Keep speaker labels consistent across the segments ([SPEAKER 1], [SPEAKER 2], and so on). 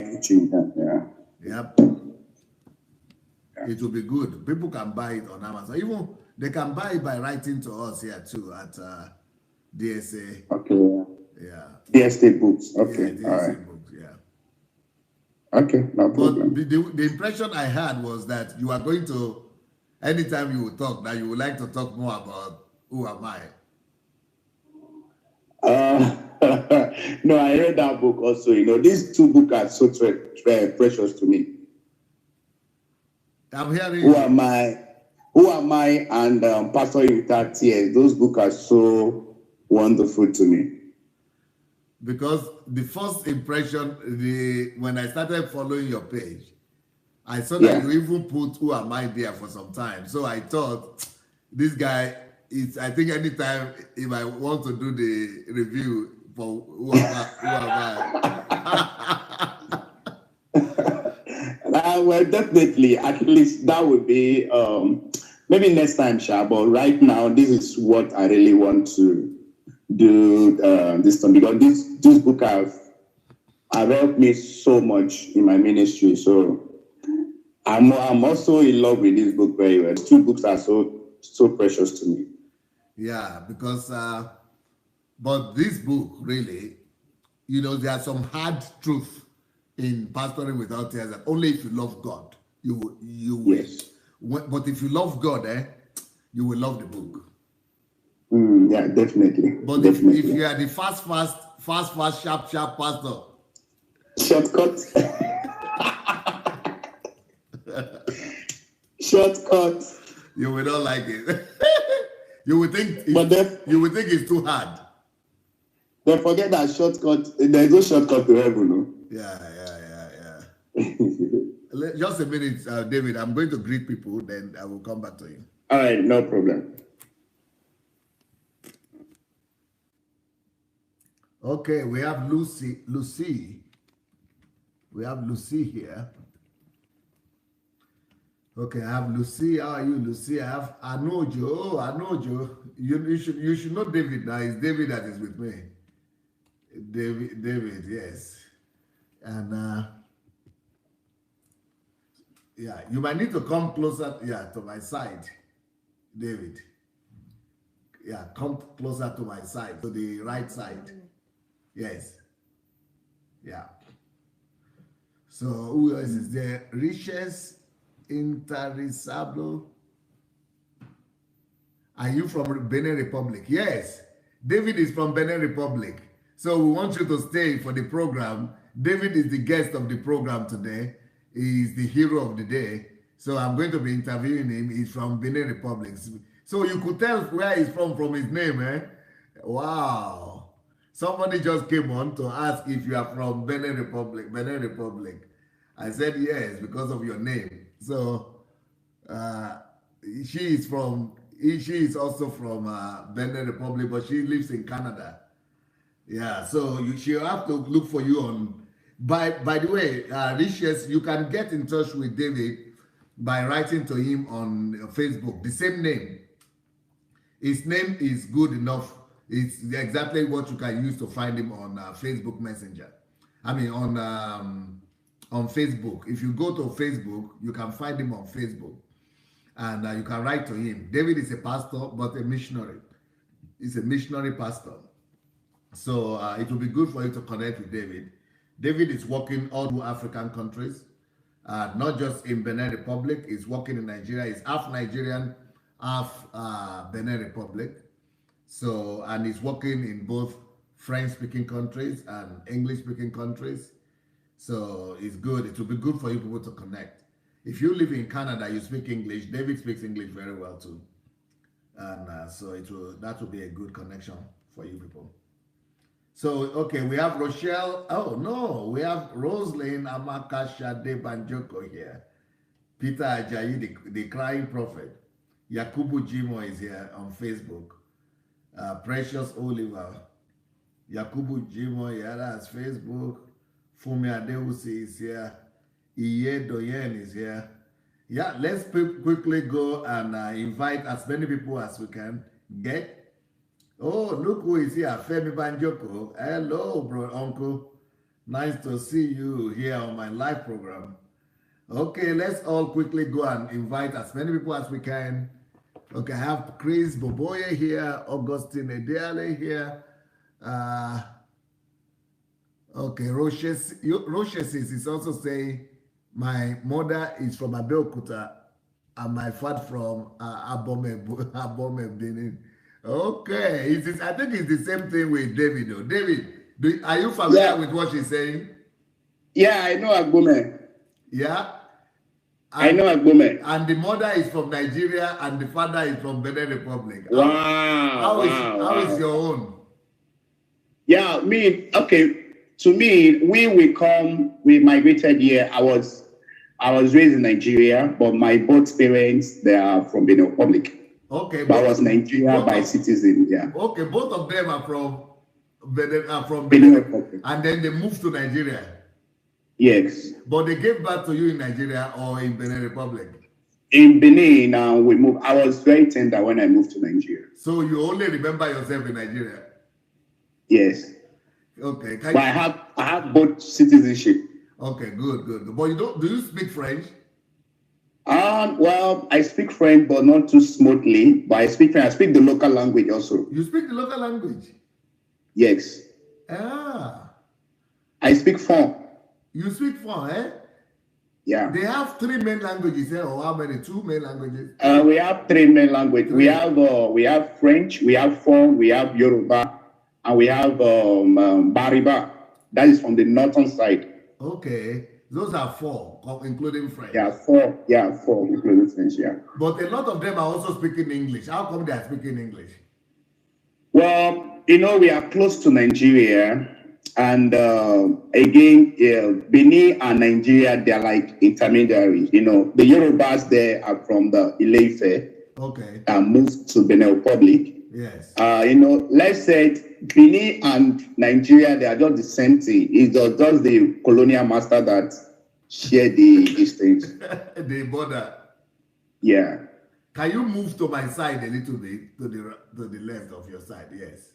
[SPEAKER 1] teaching that, yeah.
[SPEAKER 2] Yep. It will be good. People can buy it on Amazon. Even they can buy it by writing to us here too at DSA.
[SPEAKER 1] Okay.
[SPEAKER 2] Yeah.
[SPEAKER 1] DSA books. Okay.
[SPEAKER 2] Yeah, DSA
[SPEAKER 1] all right.
[SPEAKER 2] books. Yeah.
[SPEAKER 1] Okay, no problem.
[SPEAKER 2] But the impression I had was that you are going to, anytime you will talk, that you would like to talk more about who am I.
[SPEAKER 1] No, I read that book also. You know, these two books are so precious to me.
[SPEAKER 2] I'm hearing
[SPEAKER 1] Who am I? Who am I? And Pastor Without Tears. Those books are so wonderful to me.
[SPEAKER 2] Because the first impression, when I started following your page, I saw that you even put "Who am I" there for some time. So I thought this guy is. I think anytime if I want to do the review for who am I?
[SPEAKER 1] Well, definitely. At least that would be maybe next time, Sha. But right now, this is what I really want to do this time, because this book have helped me so much in my ministry. So I'm also in love with this book very well. Two books are so precious to me.
[SPEAKER 2] Yeah, because but this book really, you know, there are some hard truth in Pastoring Without Tears that only if you love God you will.
[SPEAKER 1] Yes.
[SPEAKER 2] But if you love God, you will love the book.
[SPEAKER 1] Yeah, definitely.
[SPEAKER 2] But
[SPEAKER 1] definitely.
[SPEAKER 2] If you are the fast, sharp pastor,
[SPEAKER 1] shortcut, shortcut,
[SPEAKER 2] you will not like it. You would think it's too hard.
[SPEAKER 1] Then forget that shortcut. There's no shortcut to heaven, no?
[SPEAKER 2] Yeah. Just a minute, David. I'm going to greet people, then I will come back to you.
[SPEAKER 1] All right, no problem.
[SPEAKER 2] Okay, we have Lucy. We have Lucy here. Okay, I have Lucy. How are you, Lucy? I have Anojo. Oh, Anojo. You should know David now. It's David that is with me. David, yes. And yeah, you might need to come closer, to my side, David. Yeah, come closer to my side, to the right side. Yes. Yeah. So who else is there? Riches Interisable. Are you from Benin Republic? Yes. David is from Benin Republic. So we want you to stay for the program. David is the guest of the program today. He is the hero of the day. So I'm going to be interviewing him. He's from Benin Republic. So you could tell where he's from his name, eh? Wow. Somebody just came on to ask if you are from Benin Republic. I said yes, because of your name. So she is also from Benin Republic, but she lives in Canada. Yeah, so she'll have to look for you on. By the way, Riches, you can get in touch with David by writing to him on Facebook. The same name. His name is good enough. It's exactly what you can use to find him on Facebook Messenger. I mean, on Facebook. If you go to Facebook, you can find him on Facebook. And you can write to him. David is a pastor, but a missionary. He's a missionary pastor. So it will be good for you to connect with David. David is working all through African countries, not just in Benin Republic. He's working in Nigeria. He's half Nigerian, half Benin Republic. So, and he's working in both French-speaking countries and English-speaking countries. So it's good. It will be good for you people to connect. If you live in Canada, you speak English. David speaks English very well too. And so that will be a good connection for you people. So, okay, we have Rochelle. Oh, no, we have Rosalind Amakasha De Banjoko here. Peter Ajayi, the crying prophet. Yakubu Jimo is here on Facebook. Precious Oliver. Yakubu Jimo, yeah, that's Facebook. Fumi Adeusi is here. Iye Doyen is here. Yeah, let's quickly go and invite as many people as we can get. Oh, look who is here. Femi Banjoko. Hello, bro, uncle. Nice to see you here on my live program. Okay, let's all quickly go and invite as many people as we can. Okay, I have Chris Boboye here, Augustine Edeale here. Okay, Roches is also saying, my mother is from Abeokuta and my father from Abome, Benin. Okay, I think it's the same thing with David. Though. David, are you familiar with what she's saying?
[SPEAKER 1] Yeah, I know Agbome.
[SPEAKER 2] Yeah?
[SPEAKER 1] I know Agbome.
[SPEAKER 2] And the mother is from Nigeria and the father is from Benin Republic.
[SPEAKER 1] Wow.
[SPEAKER 2] How is your own?
[SPEAKER 1] Yeah, to me, we migrated here. I was raised in Nigeria, but my both parents, they are from Benin Republic.
[SPEAKER 2] Okay.
[SPEAKER 1] But I was Nigeria by citizen, yeah.
[SPEAKER 2] Okay, both of them are from
[SPEAKER 1] Benin Republic.
[SPEAKER 2] And then they moved to Nigeria.
[SPEAKER 1] Yes.
[SPEAKER 2] But they gave birth to you in Nigeria or in Benin Republic?
[SPEAKER 1] In Benin, we moved. I was very tender when I moved to Nigeria.
[SPEAKER 2] So you only remember yourself in Nigeria?
[SPEAKER 1] Yes.
[SPEAKER 2] Okay.
[SPEAKER 1] But I have both citizenship.
[SPEAKER 2] Okay, good. But do you speak French?
[SPEAKER 1] Well, I speak French, but not too smoothly. But I speak French. I speak the local language also.
[SPEAKER 2] You speak the local language?
[SPEAKER 1] Yes. I speak French.
[SPEAKER 2] You speak French, eh?
[SPEAKER 1] Yeah.
[SPEAKER 2] They have 3 main languages, eh? Or how many? 2 main languages?
[SPEAKER 1] We have 3 main languages. We have French, we have Fon, we have Yoruba, and we have Bariba. That is from the northern side.
[SPEAKER 2] Okay. Those are 4, including French.
[SPEAKER 1] Yeah, 4. Yeah, 4, including French, yeah.
[SPEAKER 2] But a lot of them are also speaking English. How come they are speaking English?
[SPEAKER 1] Well, we are close to Nigeria. And again, Benin and Nigeria, they're like intermediaries. The Yorubas there are from the Ile-Ife.
[SPEAKER 2] Okay.
[SPEAKER 1] And moved to Benin Republic.
[SPEAKER 2] Yes.
[SPEAKER 1] Let's say Benin and Nigeria, they are just the same thing. It's just the colonial master that share these things.
[SPEAKER 2] The border.
[SPEAKER 1] Yeah.
[SPEAKER 2] Can you move to my side a little bit to the left of your side? Yes.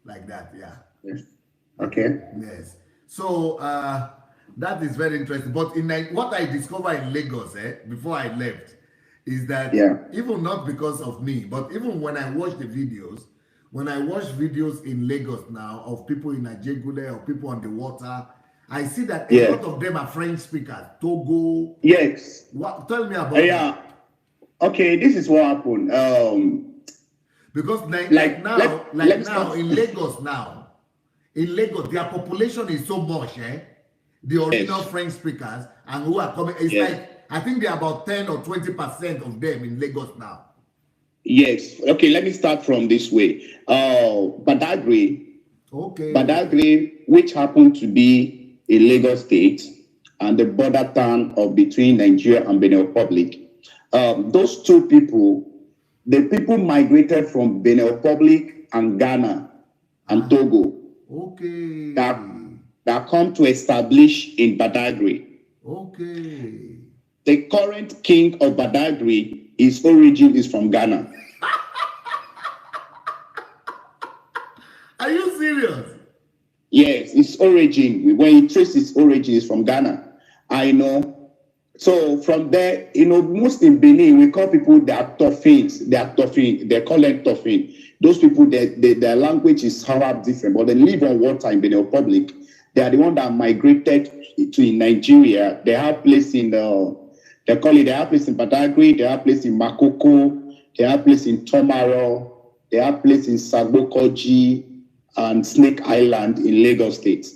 [SPEAKER 2] Like that, yeah.
[SPEAKER 1] Yes. Okay.
[SPEAKER 2] Yes. So that is very interesting. But what I discovered in Lagos, before I left, is that even not because of me, but even when I watch the videos, in Lagos now of people in Ajegule or people on the water, I see that a lot of them are French speakers. Togo.
[SPEAKER 1] Yes.
[SPEAKER 2] Tell me about that.
[SPEAKER 1] Okay, this is what happened.
[SPEAKER 2] Because now in Lagos now. In Lagos, their population is so much, the original French speakers, and who are coming, it's like, I think there are about 10 or 20% of them in Lagos now.
[SPEAKER 1] Yes. Okay, let me start from this way. Badagry. Okay. Badagry, which happened to be a Lagos state and the border town between Nigeria and Benin Republic. Those two people, the people migrated from Benin Republic and Ghana and Togo.
[SPEAKER 2] Okay.
[SPEAKER 1] That come to establish in Badagry.
[SPEAKER 2] Okay.
[SPEAKER 1] The current king of Badagry, his origin is from Ghana.
[SPEAKER 2] Are you serious?
[SPEAKER 1] Yes, his origin, when you trace his origin, is from Ghana. I know. So from there, most in Benin, we call people that are Toffins. They are Toffin. They call them Toffin. Those people, their language is somehow different, but they live on water in Benin Republic. They are the ones that migrated to Nigeria. They have place in they have place in Badagry, they have place in Makoko, they have place in Tomaro, they have place in Sagbokoji and Snake Island in Lagos State.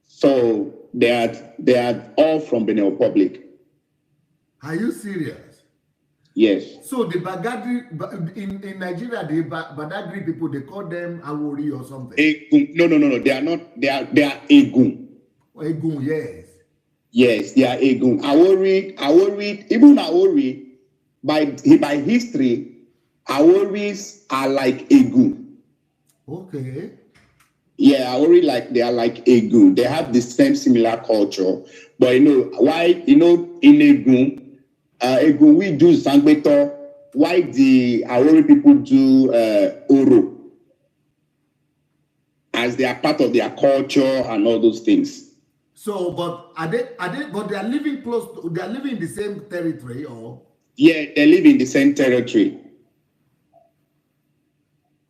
[SPEAKER 1] So they are all from Benin Republic. Are
[SPEAKER 2] you serious?
[SPEAKER 1] Yes.
[SPEAKER 2] So the Badagry in Nigeria, the Badagry people, they call them Awori or something.
[SPEAKER 1] No. They are not. They are Egun.
[SPEAKER 2] Egun, yes.
[SPEAKER 1] Yes, they are Egun. Awori, even Awori, by history, Aworis are like Egun.
[SPEAKER 2] Okay.
[SPEAKER 1] Yeah, Awori they are like Egun. They have the same similar culture, but why? In Egun. Egun, we do Zangbeto, why the Awori people do Oro. as they are part of their culture and all those things.
[SPEAKER 2] So, but but they are living they are living in the same territory, or?
[SPEAKER 1] Yeah, they live in the same territory.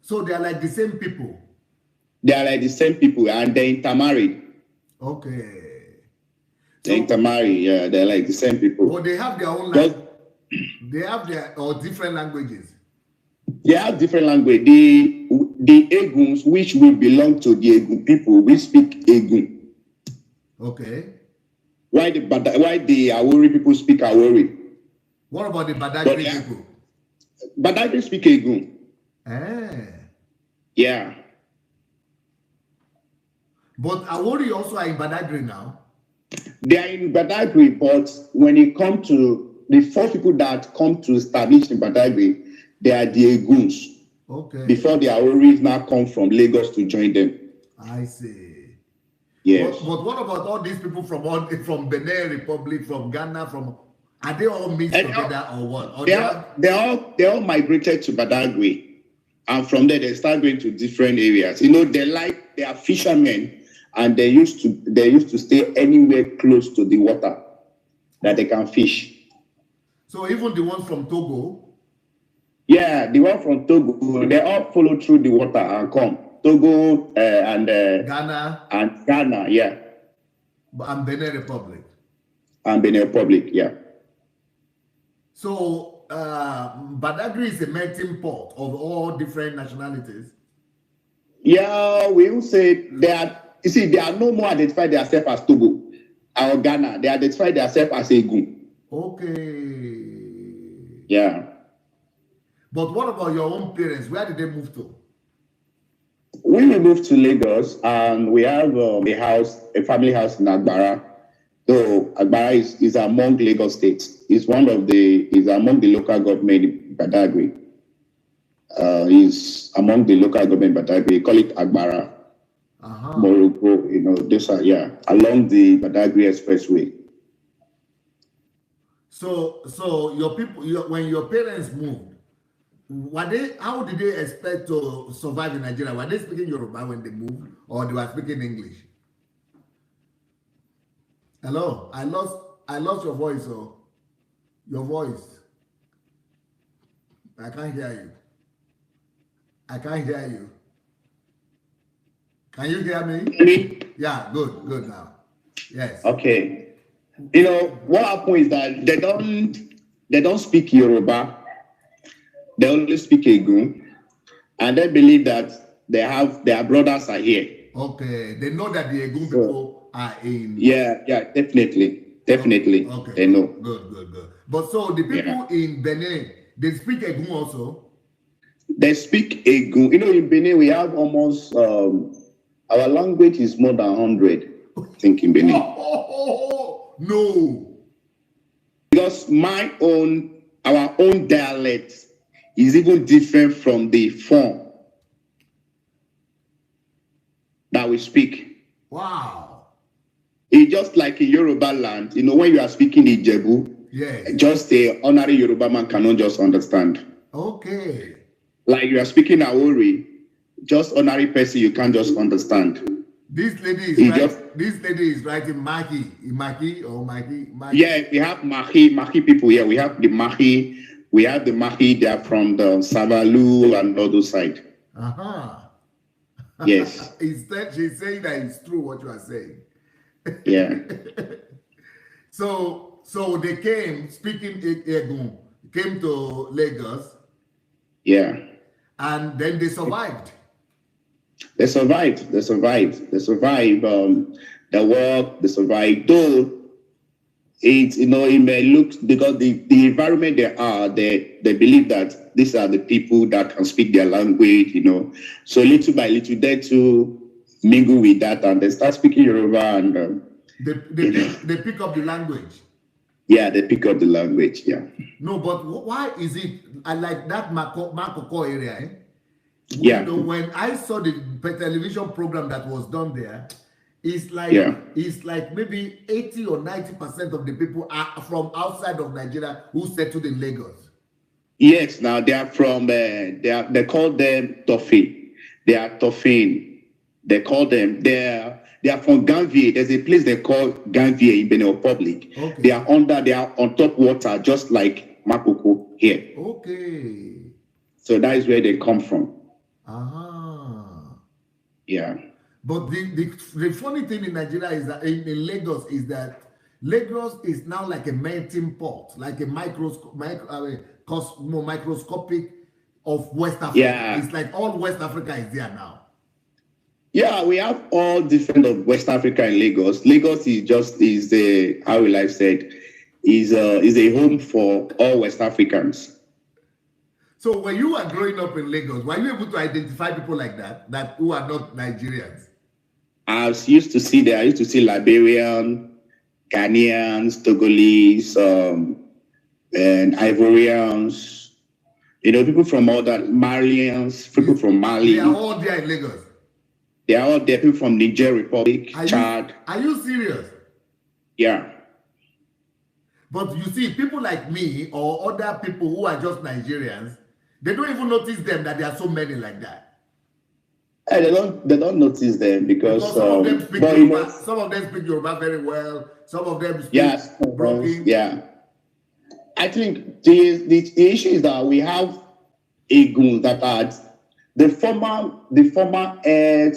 [SPEAKER 2] So they are like the same people.
[SPEAKER 1] They are like the same people, and they intermarried.
[SPEAKER 2] Okay.
[SPEAKER 1] They intermarry, yeah, they're like the same people.
[SPEAKER 2] But they have their own language. They have their different languages.
[SPEAKER 1] They have different language. The Eguns, which we belong to the Egun people, we speak Egun.
[SPEAKER 2] Okay.
[SPEAKER 1] Why the Awori people speak Awori?
[SPEAKER 2] What about the Badagry people?
[SPEAKER 1] Badagry speak Egun. Yeah.
[SPEAKER 2] But Awori also are in Badagry now.
[SPEAKER 1] They are in Badagry, but when it comes to the first people that come to establish in Badagry, they are the Eguns.
[SPEAKER 2] Okay.
[SPEAKER 1] Before the Aoris now come from Lagos to join them.
[SPEAKER 2] I see.
[SPEAKER 1] Yes.
[SPEAKER 2] But what about all these people from Benin Republic, from Ghana, are they all mixed together or what? Or
[SPEAKER 1] they all migrated to Badagry, and from there they start going to different areas. You know, they are fishermen. And they used to stay anywhere close to the water that they can fish.
[SPEAKER 2] So even the ones from Togo?
[SPEAKER 1] Yeah, the one from Togo, they all follow through the water and come. Togo and
[SPEAKER 2] Ghana.
[SPEAKER 1] And Ghana, yeah.
[SPEAKER 2] And Benin Republic.
[SPEAKER 1] And Benin Republic, yeah.
[SPEAKER 2] So Badagry is a melting pot of all different nationalities.
[SPEAKER 1] Yeah, we will say that. You see, they are no more identified themselves as Togo or Ghana. They identify themselves as Egun.
[SPEAKER 2] Okay.
[SPEAKER 1] Yeah.
[SPEAKER 2] But what about your own parents? Where did they move to?
[SPEAKER 1] We moved to Lagos, and we have a family house in Agbara. So Agbara is among Lagos states. It's among the local government in Badagry. Is among the local government in Badagry. We call it Agbara. Morocco, you know, these are, along the Badagry Expressway.
[SPEAKER 2] So your people, when your parents moved, how did they expect to survive in Nigeria? Were they speaking Yoruba when they moved, or they were speaking English? Hello, I lost your voice, your voice. I can't hear you. Can you hear me? Yeah, good now. Yes.
[SPEAKER 1] Okay. You know what happened is that they don't speak Yoruba. They only speak Egun, and they believe that their brothers are here.
[SPEAKER 2] Okay, they know that the Egun people are in.
[SPEAKER 1] Yeah, definitely. Okay. They know.
[SPEAKER 2] Good. But so the people in Benin, they speak Egun also.
[SPEAKER 1] They speak Egun. You know, in Benin we have almost. Our language is more than 100, I think, in Benin.
[SPEAKER 2] No.
[SPEAKER 1] Because our own dialect is even different from the form that we speak.
[SPEAKER 2] Wow.
[SPEAKER 1] It's just like in Yoruba land, you know, when you are speaking Ijebu, just a ordinary Yoruba man cannot just understand.
[SPEAKER 2] Okay.
[SPEAKER 1] Like you are speaking Aori, just ordinary person you can't just understand.
[SPEAKER 2] This lady is writing Maki.
[SPEAKER 1] Yeah, we have Maki people. Yeah, we have the Maki. They are from the Savalu and other side. Yes.
[SPEAKER 2] Instead, she's saying that it's true what you are saying.
[SPEAKER 1] Yeah.
[SPEAKER 2] So they came speaking Egun, came to Lagos.
[SPEAKER 1] Yeah.
[SPEAKER 2] And then they survived.
[SPEAKER 1] They survived. The work. They survived. Though it may look, because the environment they believe that these are the people that can speak their language. You know, so little by little they too mingle with that, and they start speaking Yoruba, and
[SPEAKER 2] they pick up the language.
[SPEAKER 1] Yeah, they pick up the language. Yeah.
[SPEAKER 2] No, but why is it? I like that Makoko area.
[SPEAKER 1] Yeah.
[SPEAKER 2] You know, when I saw the television program that was done there, it's like maybe 80 or 90% of the people are from outside of Nigeria who settled in Lagos.
[SPEAKER 1] Yes, now they are from they call them Tofi. They are Tofin. They call them. They are from Ganvier. There's a place they call Ganvier in Benin Republic.
[SPEAKER 2] Okay.
[SPEAKER 1] They are on top water, just like Makoko here.
[SPEAKER 2] Okay.
[SPEAKER 1] So that is where they come from. Yeah.
[SPEAKER 2] But the funny thing in Nigeria is that in Lagos is that Lagos is now like a melting pot, like a microscopic of West Africa.
[SPEAKER 1] Yeah.
[SPEAKER 2] It's like all West Africa is there now.
[SPEAKER 1] Yeah, we have all different of West Africa in Lagos. Lagos is a, how will I say it, is a home for all West Africans.
[SPEAKER 2] So when you were growing up in Lagos, were you able to identify people like that who are not Nigerians?
[SPEAKER 1] I used to see Liberian, Ghanaians, Togolese, and Ivorians. You know, people from all that, Malians, people from Mali.
[SPEAKER 2] They are all there in Lagos.
[SPEAKER 1] They are all there, people from Niger Republic, Chad.
[SPEAKER 2] Are you serious?
[SPEAKER 1] Yeah.
[SPEAKER 2] But you see, people like me or other people who are just Nigerians, they don't even notice them that there are so many like that.
[SPEAKER 1] They don't notice them because
[SPEAKER 2] some of them speak Yoruba. Some of them speak Yoruba very well. Some of them speak broken.
[SPEAKER 1] Yeah. I think the issue is that we have Egun that are the former air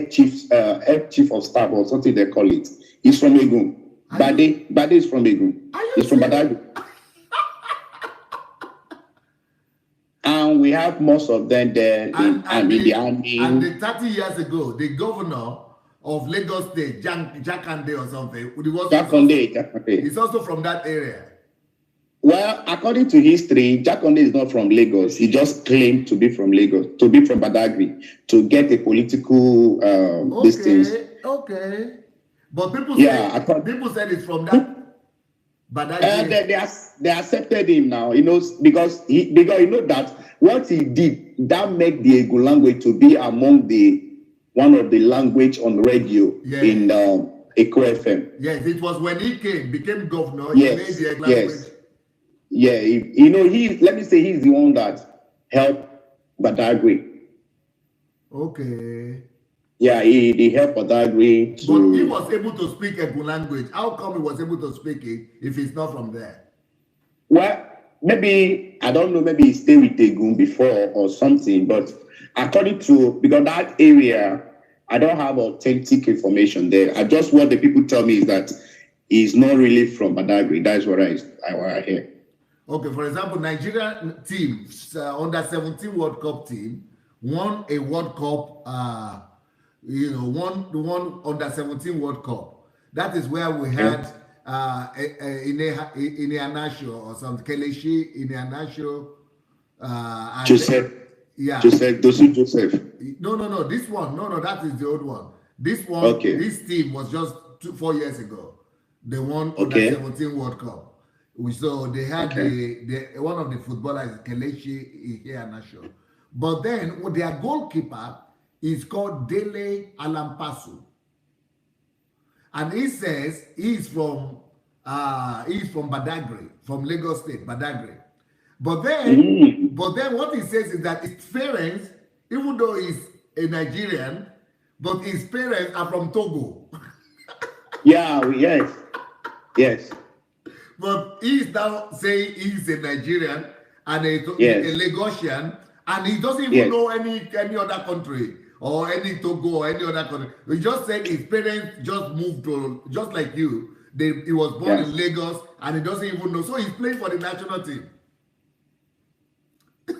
[SPEAKER 1] chief of staff or something they call it. He's from Egun. Bade is from Egun. He's from Badagry. And we have most of them there in the army.
[SPEAKER 2] And 30 years ago, the governor of Lagos State, Jakande or something,
[SPEAKER 1] Jakande.
[SPEAKER 2] He's also from that area.
[SPEAKER 1] Well, according to history, Jakande is not from Lagos. He just claimed to be from Lagos, to be from Badagry, to get a political distance.
[SPEAKER 2] Okay. But people said it's from that Badagry.
[SPEAKER 1] They accepted him now, you know, because you know that what he did, that make the Egun language to be among one of the language on radio in Eko FM.
[SPEAKER 2] Yes, it was when he became governor.
[SPEAKER 1] Yes,
[SPEAKER 2] he made the language.
[SPEAKER 1] Yeah, you know, let me say he's the one that helped Badagry.
[SPEAKER 2] Okay.
[SPEAKER 1] Yeah, he helped Badagry to...
[SPEAKER 2] But he was able to speak Egun language. How come he was able to speak it if he's not from there?
[SPEAKER 1] Well, maybe, I don't know, maybe he stayed with Egun before or something, but according to, because that area, I don't have authentic information there. Just what the people tell me is that he's not really from Badagry. That's what I hear.
[SPEAKER 2] Okay, for example, Nigeria team, under 17 World Cup team, won a World Cup, won under 17 World Cup. That is where we had Ineanasho or some Kelechi Ineanasho.
[SPEAKER 1] Joseph.
[SPEAKER 2] Yeah.
[SPEAKER 1] Joseph.
[SPEAKER 2] No. This one. No, that is the old one. This one, This team was just 4 years ago. They won under 17 World Cup. So they had one of the footballers, Kelechi Iheanacho. But then their goalkeeper is called Dele Alampasu. And he says he's from Badagry, from Lagos State, Badagry. But then what he says is that his parents, even though he's a Nigerian, but his parents are from Togo.
[SPEAKER 1] Yes.
[SPEAKER 2] But he's now saying he's a Nigerian and a Lagosian, and he doesn't even know any other country or any Togo or any other country. He just said his parents just moved to, just like you. He was born in Lagos and he doesn't even know. So he's playing for the national team.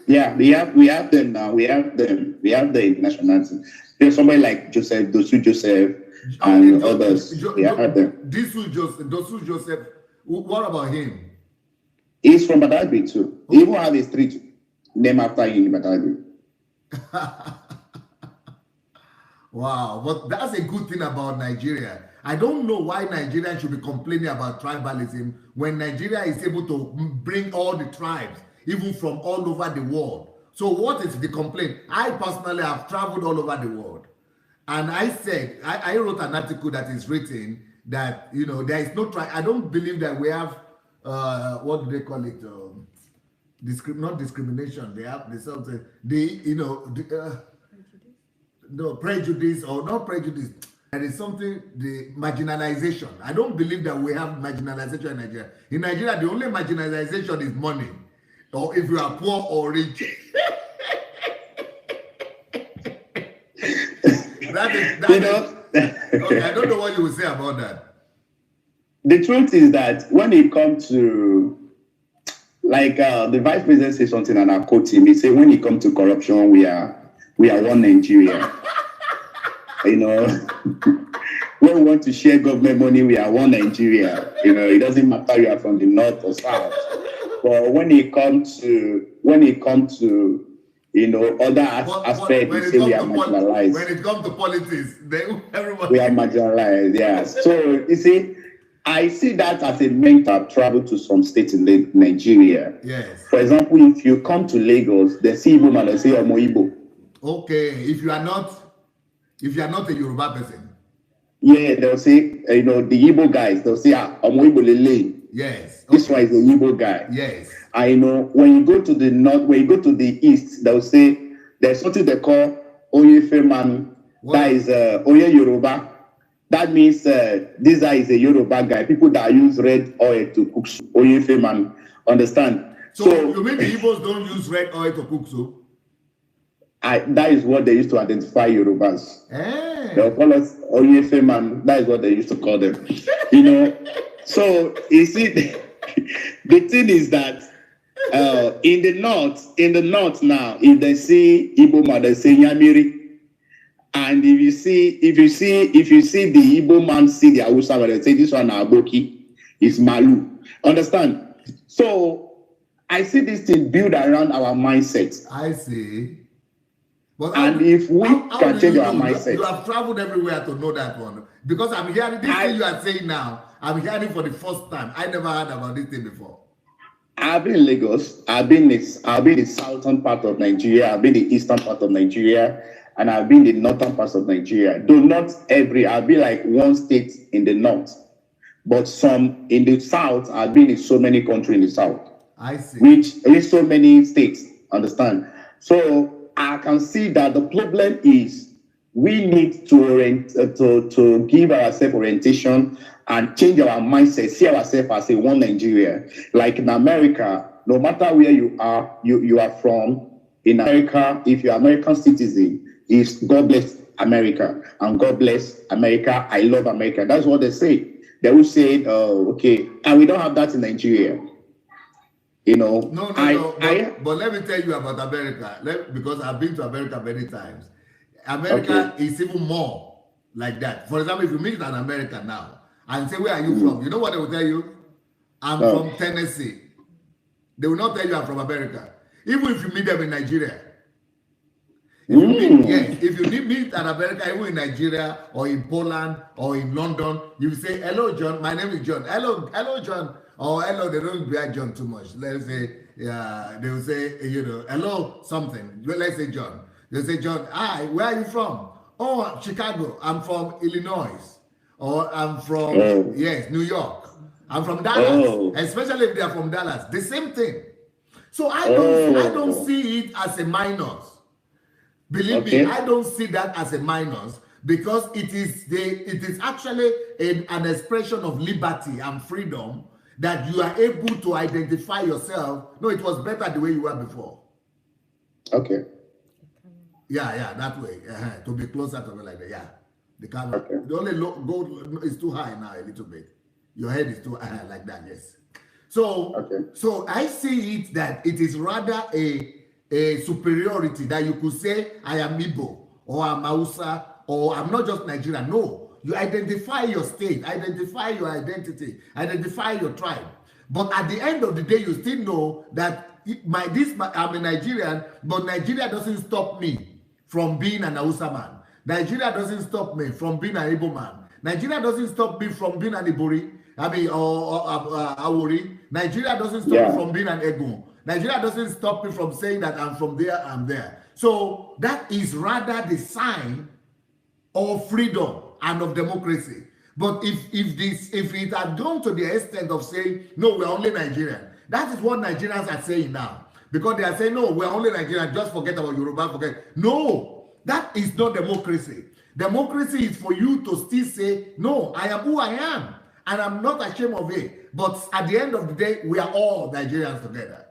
[SPEAKER 1] Yeah, we have them now. We have the national team. There's somebody like Joseph, Dosu Joseph, and others. We have them.
[SPEAKER 2] Dosu Joseph. What about him?
[SPEAKER 1] He's from Badagry too. He even have a street named after him in Badagry.
[SPEAKER 2] Wow, but that's a good thing about Nigeria. I don't know why Nigeria should be complaining about tribalism when Nigeria is able to bring all the tribes, even from all over the world. So what is the complaint? I personally have traveled all over the world. And I said, I wrote an article that is written that, you know, there is no tribe. I don't believe that we have, what do they call it? Not discrimination. They have something. no prejudice or not prejudice. There is something, the marginalization. I don't believe that we have marginalization in Nigeria. In Nigeria, the only marginalization is money, or if you are poor or rich. Okay, I don't know what you will say about that.
[SPEAKER 1] The truth is that when it comes to, like the vice president said something and I quote him, he said, when it comes to corruption, we are one Nigeria. You know, when we want to share government money, we are one Nigeria. You know, it doesn't matter you are from the north or south. But when it comes to you know, other aspects, we say we are marginalized.
[SPEAKER 2] When it comes to politics, everybody...
[SPEAKER 1] we are marginalized, yeah. So, you see, I see that as a mental travel to some states in Nigeria.
[SPEAKER 2] Yes.
[SPEAKER 1] For example, if you come to Lagos, they see Igbo man, they say Omo Igbo.
[SPEAKER 2] Okay, if you are not a Yoruba person.
[SPEAKER 1] Yeah, they'll say, you know, the Igbo guys, they'll say, Omo Igbo Lele.
[SPEAKER 2] Yes.
[SPEAKER 1] Okay. This one is the Igbo guy.
[SPEAKER 2] Yes.
[SPEAKER 1] I know when you go to the north, when you go to the east, they'll say there's something they call OLUWAFEMI. That is Oye Yoruba. That means this guy is a Yoruba guy. People that use red oil to cook soup. OLUWAFEMI. Understand?
[SPEAKER 2] So you mean the Igbos don't use red oil to cook soup?
[SPEAKER 1] That is what they used to identify Yorubas.
[SPEAKER 2] Hey.
[SPEAKER 1] They'll call us OLUWAFEMI. That is what they used to call them. You know? So you see, the thing is that in the north now, if they see Igbo man, they say Nyamiri. And if you see the Igbo man see the Hausa, they say this one Aboki is Malu. Understand? So I see this thing build around our mindset.
[SPEAKER 2] I see.
[SPEAKER 1] But if we can change our mindset.
[SPEAKER 2] You have traveled everywhere to know that one. Because I'm hearing this thing you are saying now. I'm hearing for the first time. I never heard about this thing before.
[SPEAKER 1] I've been in Lagos. I've been the southern part of Nigeria. I've been the eastern part of Nigeria. And I've been the northern parts of Nigeria. Though not I've been like one state in the north. But some in the south, I've been in so many countries in the south.
[SPEAKER 2] I see.
[SPEAKER 1] Which is so many states, understand? So I can see that the problem is we need to give ourselves orientation and change our mindset, see ourselves as a one Nigeria. Like in America, no matter where you are from, in America, if you're an American citizen, is God bless America and God bless America. I love America. That's what they say. They will say, okay, and we don't have that in Nigeria. You know,
[SPEAKER 2] but let me tell you about America, because I've been to America many times. America is even more like that. For example, if you meet an American now and say, where are you from? You know what they will tell you? I'm from Tennessee. They will not tell you I'm from America. Even if you meet them in Nigeria. If you meet an American, even in Nigeria or in Poland or in London, you say, hello, John, my name is John. Hello, John. Or hello, they don't bear John too much. Let's say, they will say, you know, hello, something. Let's say John. They say, John, hi, where are you from? Oh, Chicago. I'm from Illinois. Or I'm from, New York. I'm from Dallas. Especially if they are from Dallas. The same thing. So I don't see it as a minus. Believe me, I don't see that as a minus, because it is actually an expression of liberty and freedom, that you are able to identify yourself. No, it was better the way you were before.
[SPEAKER 1] Okay.
[SPEAKER 2] Yeah, that way. To be closer to me like that. Yeah. The camera. The only goal is too high now a little bit. Your head is too high like that, yes. So I see it that it is rather a superiority, that you could say, I am Igbo, or I'm Hausa, or I'm not just Nigerian. No. You identify your state, identify your identity, identify your tribe. But at the end of the day, you still know that I'm a Nigerian, but Nigeria doesn't stop me from being an Hausa man. Nigeria doesn't stop me from being an Igbo man. Nigeria doesn't stop me from being an Ibori, or Awori. Nigeria doesn't stop me from being an Egun. Nigeria doesn't stop me from saying that I'm from there, I'm there. So that is rather the sign of freedom and of democracy. But if it had gone to the extent of saying, no, we're only Nigerian, that is what Nigerians are saying now. Because they are saying, no, we're only Nigerian, just forget about Yoruba, forget. No, That is not democracy. Democracy is for you to still say, no, I am who I am, and I'm not ashamed of it. But at the end of the day, we are all Nigerians together.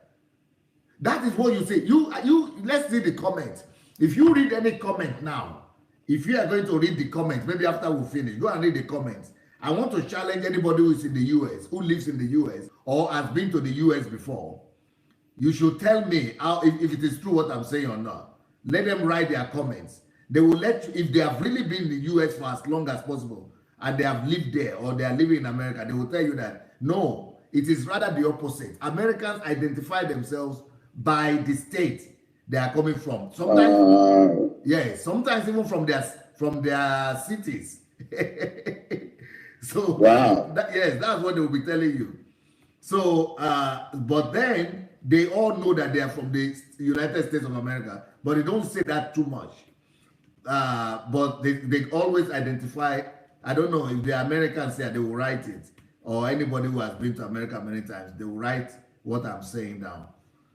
[SPEAKER 2] That is what you say. Let's see the comments. If you read any comment now, if you are going to read the comments, maybe after we finish, go and read the comments. I want to challenge anybody who is in the US, who lives in the US, or has been to the US before. You should tell me how, if it is true what I'm saying or not. Let them write their comments. They will let you, if they have really been in the US for as long as possible, and they have lived there, or they are living in America, they will tell you that, no, it is rather the opposite. Americans identify themselves by the state they are coming from. Sometimes, yes, sometimes even from their cities. So,
[SPEAKER 1] wow.
[SPEAKER 2] Yes, that's what they will be telling you. So, but then they all know that they are from the United States of America, but they don't say that too much. But they always identify. I don't know if the Americans say, they will write it, or anybody who has been to America many times, they will write what I'm saying down.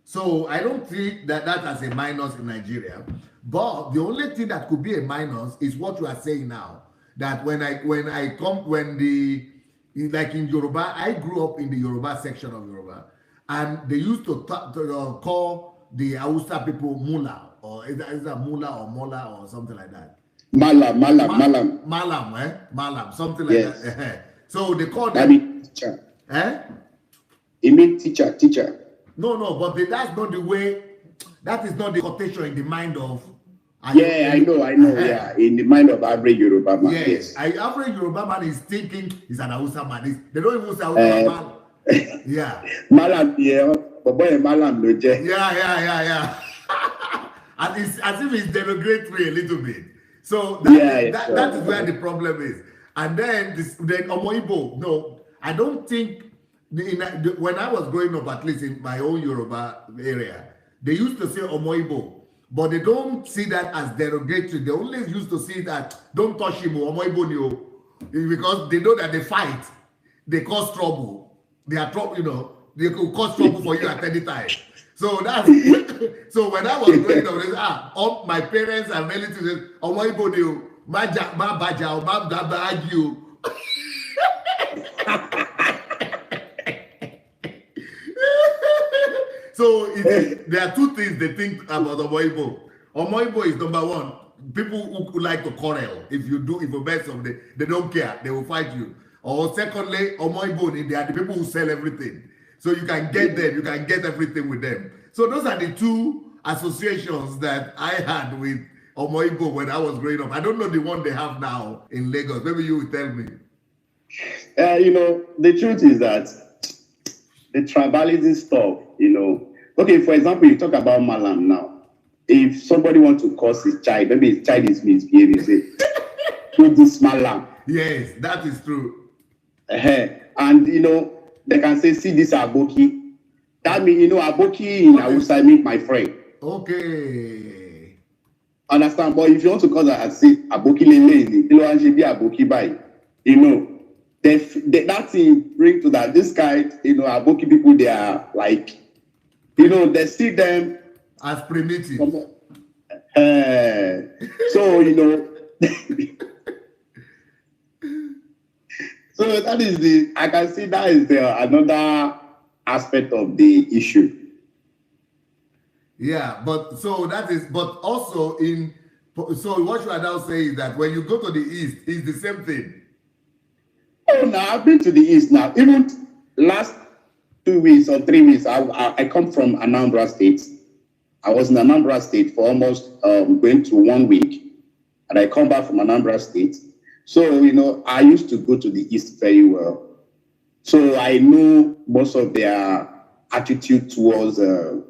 [SPEAKER 2] So I don't think that as a minus in Nigeria. But the only thing that could be a minus is what you are saying now. That like in Yoruba, I grew up in the Yoruba section of Yoruba, and they used to call the Hausa people Mula, or is that Mula or Mola or something like that.
[SPEAKER 1] Malam,
[SPEAKER 2] something like
[SPEAKER 1] yes.
[SPEAKER 2] that. So they call them.
[SPEAKER 1] That means teacher. It means teacher.
[SPEAKER 2] No, but that's not the way. That is not the quotation in the mind of.
[SPEAKER 1] Yeah, I know. Yeah, in the mind of average Yoruba man.
[SPEAKER 2] Yes. Average Yoruba man is thinking he's an Hausa man. They don't even say Hausa man. Yeah.
[SPEAKER 1] Malam, yeah, but boy, Malam no je.
[SPEAKER 2] Yeah. And it's as if it's derogatory a little bit. So that is where the problem is. And then Omoibo. No, I don't think. When I was growing up, at least in my own Yoruba area, they used to say Omoibo. But they don't see that as derogatory. They only used to see that, don't touch him, because they know that they fight, they cause trouble. They are trouble, they could cause trouble for you at any time. So that's so when I was growing up, all my parents and relatives said, argue. So there are two things they think about Omoibo. Omoibo is number one. People who like to quarrel. If you mess up, they don't care. They will fight you. Or secondly, Omoibo, they are the people who sell everything. So you can get them. You can get everything with them. So those are the two associations that I had with Omoibo when I was growing up. I don't know the one they have now in Lagos. Maybe you will tell me.
[SPEAKER 1] The truth is that the tribalism stuff, Okay, for example, you talk about Malam now. If somebody wants to curse his child, maybe his child is misbehaving, say, do this Malam.
[SPEAKER 2] Yes, that is true.
[SPEAKER 1] And, they can say, see this Aboki. That means, Aboki in Hausa means my friend.
[SPEAKER 2] Okay.
[SPEAKER 1] Understand? But if you want to call that and say, Aboki Lele, Aboki Bai, that thing bring to that. This guy, Aboki people, they are like, they see them
[SPEAKER 2] as primitive.
[SPEAKER 1] So, so that is I can see that is another aspect of the issue.
[SPEAKER 2] Yeah, but also so what you are now saying is that when you go to the East, it's the same thing.
[SPEAKER 1] Oh, no, I've been to the East now. Even last 2 weeks or 3 weeks, I come from Anambra State. I was in Anambra State for almost going to 1 week, and I come back from Anambra State. So, I used to go to the East very well. So I know most of their attitude towards the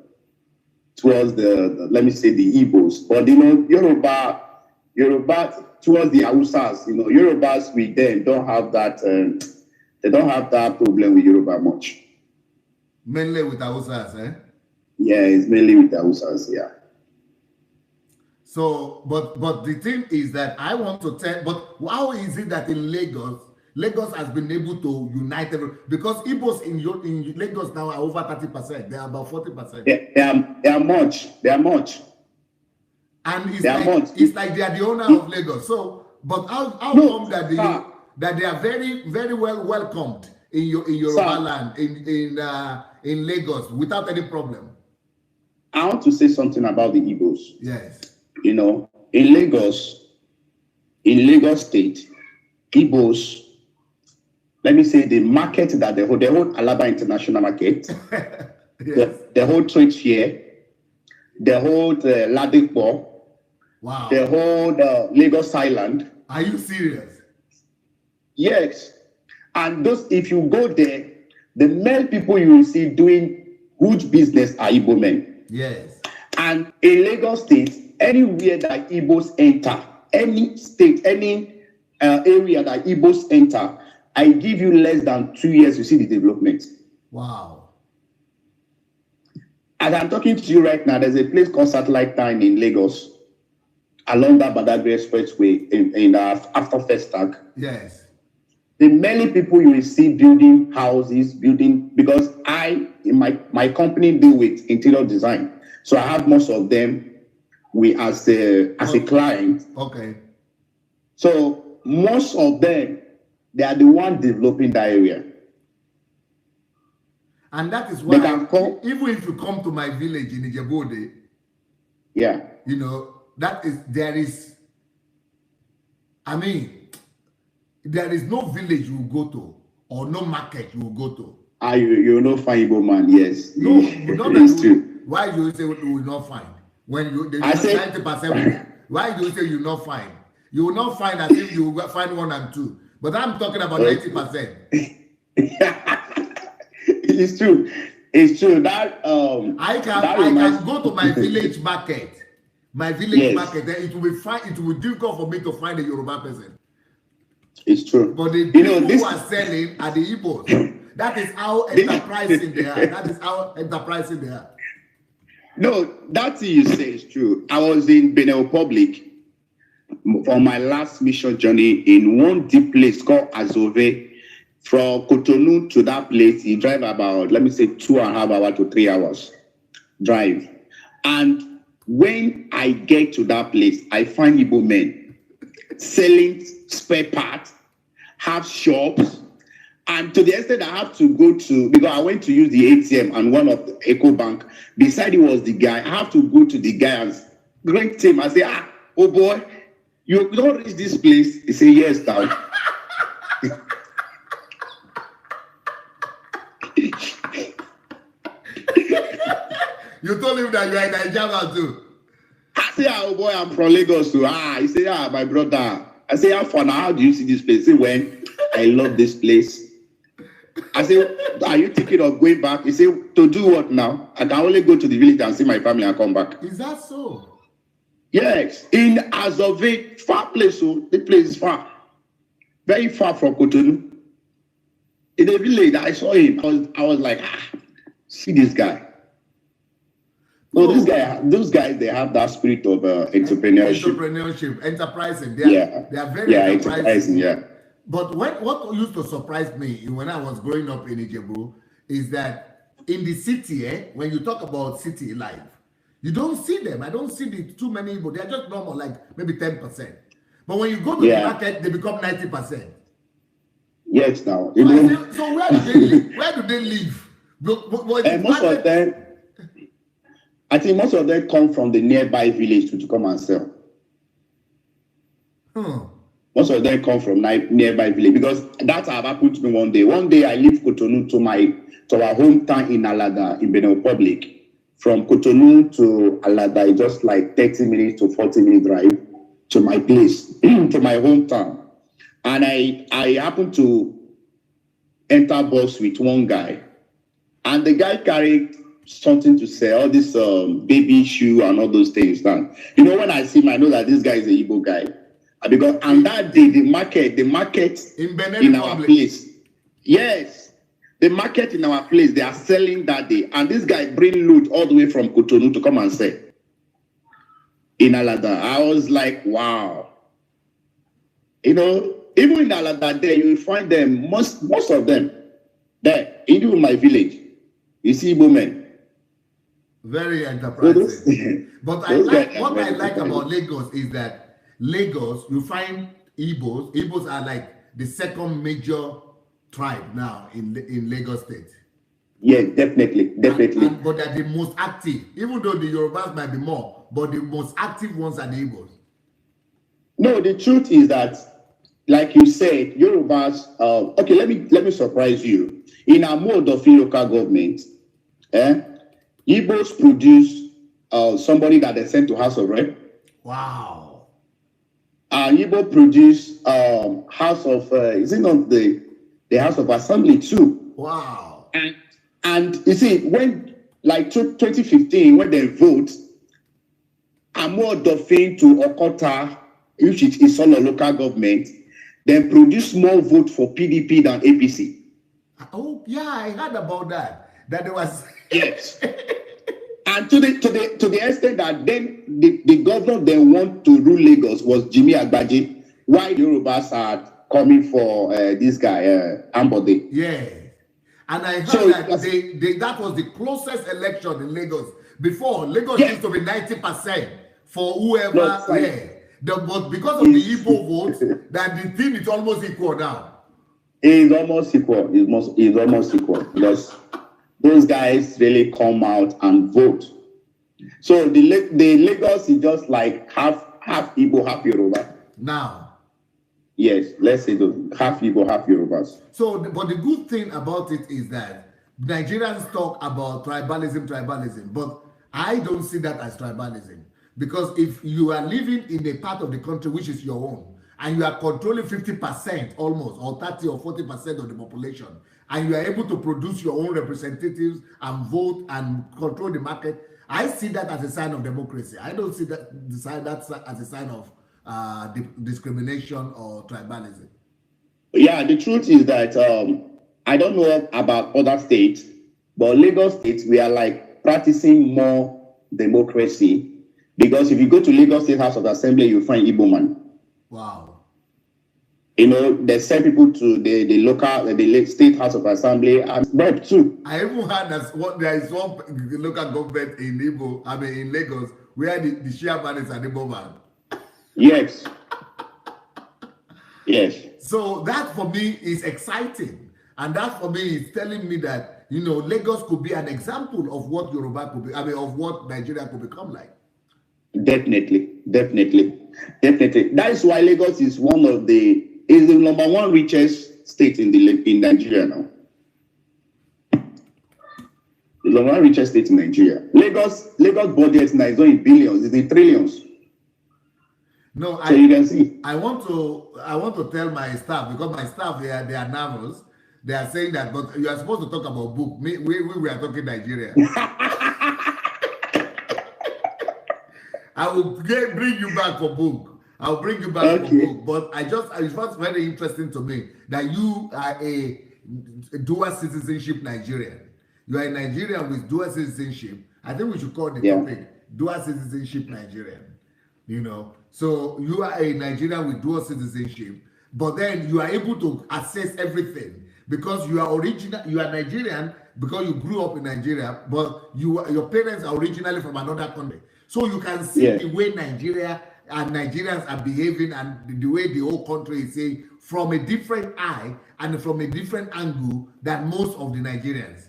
[SPEAKER 1] let me say the Igbos. But, Yoruba towards the Hausas, Yorubas with them don't have that, they don't have that problem with Yoruba much.
[SPEAKER 2] Mainly with Hausas, eh?
[SPEAKER 1] Yeah, it's mainly with the Hausas, yeah.
[SPEAKER 2] So, but the thing is that I want to tell, but how is it that in Lagos has been able to unite because Igbos in Lagos now are over 30%. They are about 40%.
[SPEAKER 1] They are much.
[SPEAKER 2] And
[SPEAKER 1] They are not.
[SPEAKER 2] it's like they are the owner of Lagos. So, but how come that they are very, very well welcomed in Yoruba land, in Lagos without any problem?
[SPEAKER 1] I want to say something about the Igbos.
[SPEAKER 2] Yes.
[SPEAKER 1] You know, in Lagos State, Igbos, let me say the market that they hold Alaba International Market,
[SPEAKER 2] yes.
[SPEAKER 1] the whole trade fair, the whole Ladikbo,
[SPEAKER 2] wow,
[SPEAKER 1] the whole Lagos Island.
[SPEAKER 2] Are you serious?
[SPEAKER 1] Yes. And those, if you go there, the male people you will see doing huge business are Igbo men.
[SPEAKER 2] Yes.
[SPEAKER 1] And in Lagos State, anywhere that Igbos enter, any state, any area that Igbos enter, I give you less than 2 years to see the development.
[SPEAKER 2] Wow.
[SPEAKER 1] As I'm talking to you right now, there's a place called Satellite Town in Lagos, along that Badagry Expressway in after First Tag.
[SPEAKER 2] Yes.
[SPEAKER 1] The many people you will see building houses, because in my company deal with interior design. So I have most of them as a client.
[SPEAKER 2] Okay.
[SPEAKER 1] So most of them, they are the one developing that area.
[SPEAKER 2] And that is why, even if you come to my village in Ijebode,
[SPEAKER 1] yeah,
[SPEAKER 2] you know, there is no village you will go to or no market you will go to.
[SPEAKER 1] You will not find Igbo man, yes.
[SPEAKER 2] No, not that true. Why do you say you will not find? When I say 90%, why do you say you will not find? You will not find as if you will find 1 and 2. But I'm talking about 90%.
[SPEAKER 1] It's true. It's true. That
[SPEAKER 2] I can go to my village market. My village market, it will be fine. It will be difficult for me to find a Yoruba person.
[SPEAKER 1] It's true.
[SPEAKER 2] But the people who are selling are the Igbos. That is how enterprising they are. That is how enterprising they are.
[SPEAKER 1] No, that thing you say is true. I was in Benin Republic for my last mission journey in one deep place called Azove. From Cotonou to that place, you drive about, let me say, 2.5 hours to 3 hours drive. And when I get to that place, I find Igbo men selling spare parts, have shops, and to the extent I have to go to, because I went to use the ATM and one of the Eco Bank, beside it was the guy. I have to go to the guy and greet him. I say, oh boy, you don't reach this place. He say, yes, dad.
[SPEAKER 2] You told him that you are in Nigeria too.
[SPEAKER 1] I say, oh boy, I'm from Lagos too. He say, my brother. I say, how far now? How do you see this place? He say, when I love this place. I say, are you thinking of going back? He say, to do what now? I can only go to the village and see my family and come back.
[SPEAKER 2] Is that so?
[SPEAKER 1] Yes. In Azove, far place. So the place is far. Very far from Cotonou. In the village, I saw him. I was like, see this guy. No, those guys, they have that spirit of entrepreneurship.
[SPEAKER 2] Enterprising. They are very enterprising.
[SPEAKER 1] Yeah.
[SPEAKER 2] But what used to surprise me when I was growing up in Ijebu is that in the city, when you talk about city life, you don't see them. I don't see too many people. They're just normal, like maybe 10%. But when you go to the market, they become 90%.
[SPEAKER 1] Yes, now.
[SPEAKER 2] So where do they live? Where do they live?
[SPEAKER 1] Most of them, I think most of them come from the nearby village to come and sell. Most of them come from nearby village because that happened to me one day. One day I leave Cotonou to our hometown in Adelaja in Benin Republic. From Cotonou to Adelaja, it's just like 30 minutes to 40-minute drive to my place, to my hometown. And I happened to enter bus with one guy. And the guy carried something to sell, all this baby shoe and all those things. Then, when I see him, I know that this guy is a Igbo guy. And that day, the market in our place. Yes. The market in our place, they are selling that day. And this guy bring loot all the way from Cotonou to come and sell in Alada. I was like, wow. Even in Alada there, you will find them, most of them, there, even in my village. You see Igbo men.
[SPEAKER 2] Very
[SPEAKER 1] So those,
[SPEAKER 2] enterprising. But I
[SPEAKER 1] those guys
[SPEAKER 2] like
[SPEAKER 1] are
[SPEAKER 2] what I
[SPEAKER 1] very
[SPEAKER 2] like
[SPEAKER 1] enterprising.
[SPEAKER 2] about Lagos is that Lagos, you find Igbos. Igbos are like the second major tribe now in Lagos State.
[SPEAKER 1] Yeah, definitely, definitely.
[SPEAKER 2] But they're the most active, even though the Yorubas might be more, but the most active ones are the Igbos.
[SPEAKER 1] No, the truth is that, like you said, Yorubas. Okay, let me surprise you. In our Modofi local government, eh, Igbos produce somebody that they sent to House of Rep.
[SPEAKER 2] Wow.
[SPEAKER 1] Igbo produce House of is it not the House of Assembly too?
[SPEAKER 2] Wow.
[SPEAKER 1] And you see, when like 2015, when they vote, Amodofin to Okota, which is all a local government, then produce more vote for PDP than APC.
[SPEAKER 2] Oh yeah, I heard about that. That there was
[SPEAKER 1] Yes. And to the extent that then the governor they want to rule Lagos was Jimmy Agbaje, while Yorubas are coming for this guy Ambode.
[SPEAKER 2] Yeah. And I heard
[SPEAKER 1] So
[SPEAKER 2] that that was the closest election in Lagos. Before, Lagos used to be 90% for whoever.
[SPEAKER 1] No,
[SPEAKER 2] But because of the Igbo votes, that the thing is almost equal now.
[SPEAKER 1] It's almost equal. It's almost equal because those guys really come out and vote. So the Lagos is just like half Igbo, half Yoruba.
[SPEAKER 2] Now.
[SPEAKER 1] Yes, let's say half Igbo, half Yorubas.
[SPEAKER 2] So, but the good thing about it is that Nigerians talk about tribalism, but I don't see that as tribalism. Because if you are living in a part of the country which is your own, and you are controlling 50% almost, or 30 or 40% of the population, and you are able to produce your own representatives and vote and control the market, I see that as a sign of democracy. I don't see that as a sign of discrimination or tribalism.
[SPEAKER 1] Yeah, the truth is that I don't know about other states, but Lagos State, we are like practicing more democracy because if you go to Lagos State House of Assembly, you find Igbo man.
[SPEAKER 2] Wow.
[SPEAKER 1] You know, they send people to the State House of Assembly and rep too.
[SPEAKER 2] I even heard that there is one local government in Lagos, where the chairman is an Igbo man.
[SPEAKER 1] Yes. Yes.
[SPEAKER 2] So that for me is exciting. And that for me is telling me that, Lagos could be an example of what Yoruba could be, of what Nigeria could become like.
[SPEAKER 1] Definitely. That is why Lagos is the number one richest state in Nigeria now. The number one richest state in Nigeria. Lagos budget now is not in billions, it's in trillions.
[SPEAKER 2] No,
[SPEAKER 1] so you can see.
[SPEAKER 2] I want to tell my staff, because my staff they are nervous. They are saying that, but you are supposed to talk about book. We are talking Nigeria. I will bring you back for book. I'll bring you back for book. But it was very interesting to me that you are a dual citizenship Nigerian. You are a Nigerian with dual citizenship. I think we should call the topic dual citizenship Nigerian. So you are a Nigerian with dual citizenship, but then you are able to access everything because you are Nigerian because you grew up in Nigeria, but your parents are originally from another country. So you can see the way Nigeria and Nigerians are behaving and the way the whole country is saying from a different eye and from a different angle than most of the Nigerians.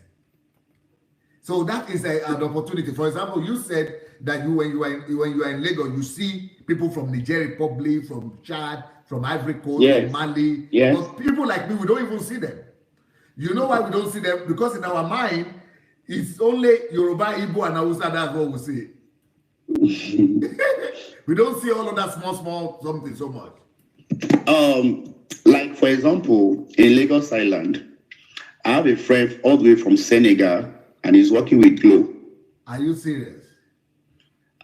[SPEAKER 2] So that is an opportunity. For example, you said that when you are in Lagos, you see people from Niger Republic, from Chad, from Ivory Coast, from Mali.
[SPEAKER 1] Yes.
[SPEAKER 2] But people like me, we don't even see them. You know why we don't see them? Because in our mind, it's only Yoruba, Igbo, and Hausa. That's what we see. We don't see all of that small something so much.
[SPEAKER 1] Like for example, in Lagos Island, I have a friend all the way from Senegal, and he's working with Glo.
[SPEAKER 2] Are you serious?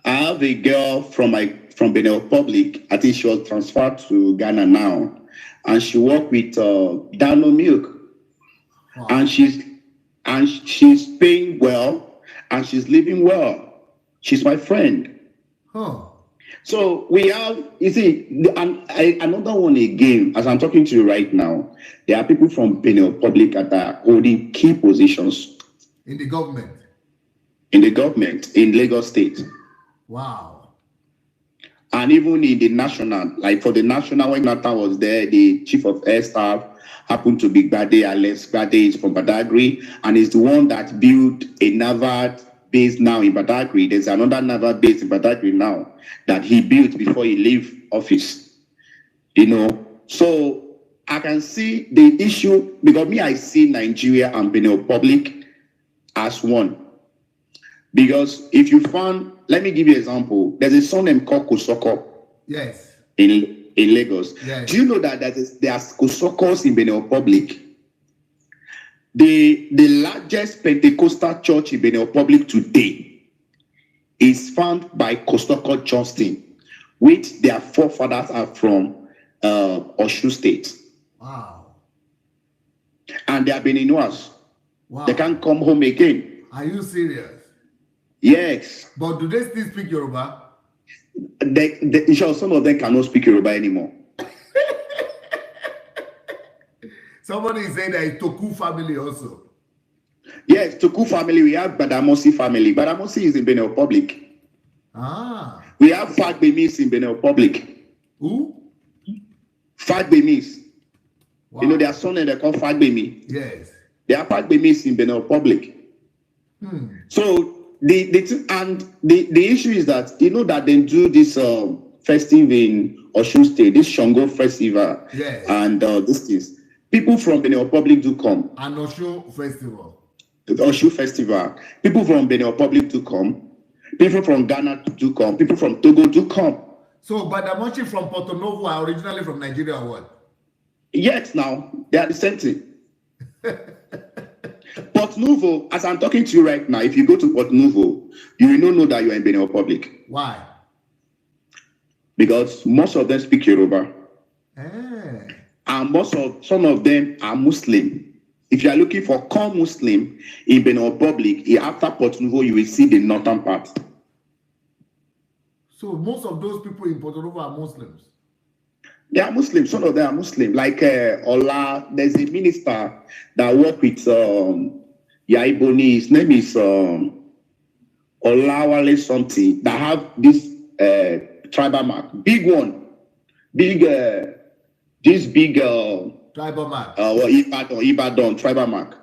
[SPEAKER 1] I have a girl from Benin Republic. I think she was transferred to Ghana now, and she worked with Dano Milk. Wow. And she's paying well, and she's living well. She's my friend.
[SPEAKER 2] Huh.
[SPEAKER 1] So we have, you see, another one again, as I'm talking to you right now, there are people from Benin Republic that are holding key positions
[SPEAKER 2] in the government.
[SPEAKER 1] in the government in Lagos State.
[SPEAKER 2] Wow.
[SPEAKER 1] And even in the national, like for the national, when Nathan was there, the chief of air staff happened to be Gbade. Alex Gbade is from Badagry, and is the one that built a naval base now in Badagry. There's another naval base in Badagry now that he built before he left office. You know, so I can see the issue, because me, I see Nigeria and Benin Republic as one. Because if you found, let me give you an example. There's a song named called Kosoko.
[SPEAKER 2] Yes.
[SPEAKER 1] In Lagos.
[SPEAKER 2] Yes.
[SPEAKER 1] Do you know that there are Kosokos in Benin Republic? The largest Pentecostal church in Benin Republic today is found by Kosoko Justin, which their forefathers are from Osun State.
[SPEAKER 2] Wow.
[SPEAKER 1] And they are Beninois.
[SPEAKER 2] Wow.
[SPEAKER 1] They can't come home again.
[SPEAKER 2] Are you serious?
[SPEAKER 1] Yes.
[SPEAKER 2] But do they still speak Yoruba?
[SPEAKER 1] Some of them cannot speak Yoruba anymore.
[SPEAKER 2] Somebody is saying that it's Toku family also.
[SPEAKER 1] Yes, Toku family. We have Badamosi family. Badamosi is in Benin Republic.
[SPEAKER 2] Ah.
[SPEAKER 1] We have Fagbemis in Benin Republic.
[SPEAKER 2] Who?
[SPEAKER 1] Fagbemis.
[SPEAKER 2] Wow.
[SPEAKER 1] You know, their son and they call Fagbemi.
[SPEAKER 2] Yes.
[SPEAKER 1] They are Fagbemis in Benin Republic. So the issue is that, you know, that they do this festival in Osun State, this Shango festival.
[SPEAKER 2] Yes.
[SPEAKER 1] And this is people from Benin Republic do come.
[SPEAKER 2] And Osun festival.
[SPEAKER 1] The Osun festival. People from Benin Republic do come. People from Ghana do come. People from Togo do come.
[SPEAKER 2] So, but the Mochi from Porto Novo are originally from Nigeria or what?
[SPEAKER 1] Yes, now they are the same thing. Port Novo, as I'm talking to you right now, if you go to Port Novo, you will not know that you are in Benin Republic.
[SPEAKER 2] Why?
[SPEAKER 1] Because most of them speak Yoruba. And some of them are Muslim. If you are looking for core Muslim in Benin Republic, after Port Novo, you will see the northern part.
[SPEAKER 2] So most of those people in Porto Novo are Muslims?
[SPEAKER 1] They are Muslims. Some of them are Muslim. Like Ola, there's a minister that work with Yaiboni. His name is Olawale something, that have this tribal mark. Big one. This big
[SPEAKER 2] tribal mark.
[SPEAKER 1] Ibadan tribal mark.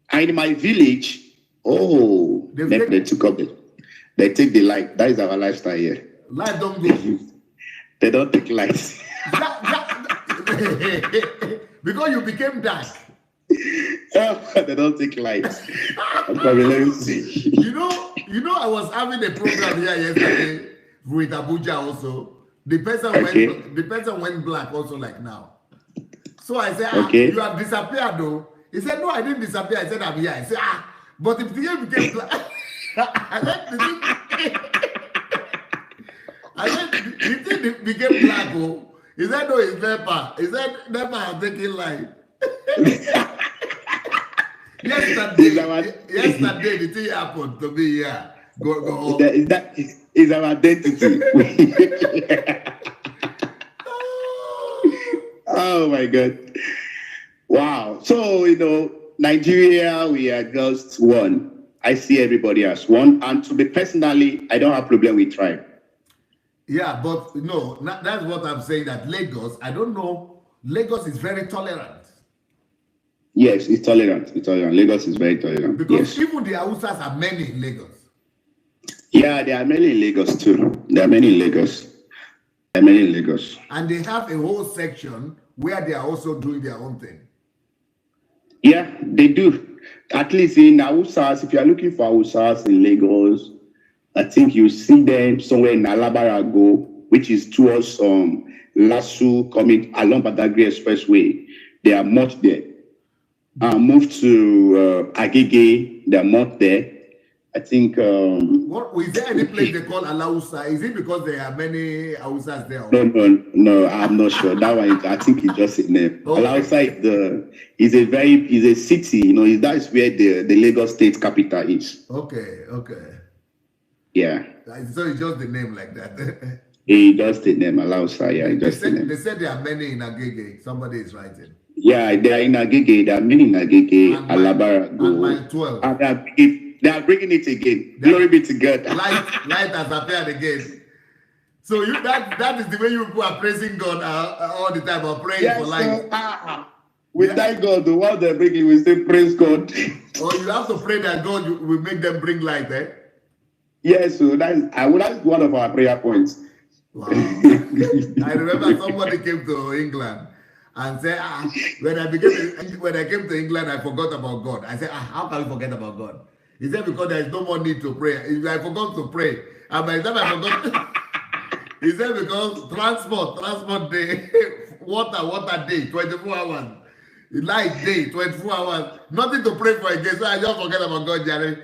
[SPEAKER 1] And in my village, they took up it. They take the light. That is our lifestyle here.
[SPEAKER 2] Light don't go.
[SPEAKER 1] They don't take lights.
[SPEAKER 2] Because you became dark.
[SPEAKER 1] They don't take lights. Let me see.
[SPEAKER 2] You know, I was having a program here yesterday with Abuja also. The person went black also like now. So I said, you have disappeared though. He said, no, I didn't disappear. I said, I'm here. I said, but if the game became black. I said, the thing became black. Oh. He said, no, it's NEPA. He said, NEPA are taking light. Yesterday, the thing happened to me here. Go.
[SPEAKER 1] That is our identity. Oh my God. Wow. So, you know, Nigeria, we are just one. I see everybody as one. And to be personally, I don't have problem with tribe.
[SPEAKER 2] Yeah, but no, that's what I'm saying, that Lagos, I don't know, Lagos is very tolerant.
[SPEAKER 1] Yes, it's tolerant. Lagos is very tolerant.
[SPEAKER 2] Because even the Hausas are many in Lagos.
[SPEAKER 1] Yeah, there are many in Lagos too. And
[SPEAKER 2] they have a whole section where they are also doing their own thing.
[SPEAKER 1] Yeah, they do. At least in Hausas, if you are looking for Hausas in Lagos, I think you see them somewhere in Alabarago, which is towards Lasso, coming along Badagry Expressway. They are much there. Moved to Agege, they are much there. I think.
[SPEAKER 2] Is there any place they call Alausa? Is it because there are many Hausas there?
[SPEAKER 1] No, I'm not sure. That one, I think it's just a name. Okay. Alausa is a city. You know, that's where the Lagos state capital is.
[SPEAKER 2] Okay.
[SPEAKER 1] Yeah.
[SPEAKER 2] So it's just the name like that.
[SPEAKER 1] He does the name Alausa. Yeah,
[SPEAKER 2] they said there are many in Agege. Somebody is writing.
[SPEAKER 1] Yeah, they are in Agege. They are meaning Agege, Alabara,
[SPEAKER 2] and mile 12.
[SPEAKER 1] And they are bringing it again. Glory be to God.
[SPEAKER 2] Light has appeared again. So that is the way you people are praising God all the time, or praying for light.
[SPEAKER 1] We thank God. The one they bring, we say praise God.
[SPEAKER 2] Or you have to pray that God will make them bring light, eh?
[SPEAKER 1] Yes, so that's one of our prayer points.
[SPEAKER 2] Wow. I remember somebody came to England and said, when I came to England, I forgot about God. I said, how can we forget about God? He said, because there is no more need to pray. I forgot to pray. And by the time I forgot, he said, because transport day, water day, 24 hours. Light day, 24 hours. Nothing to pray for again. So I just forget about God, Jerry.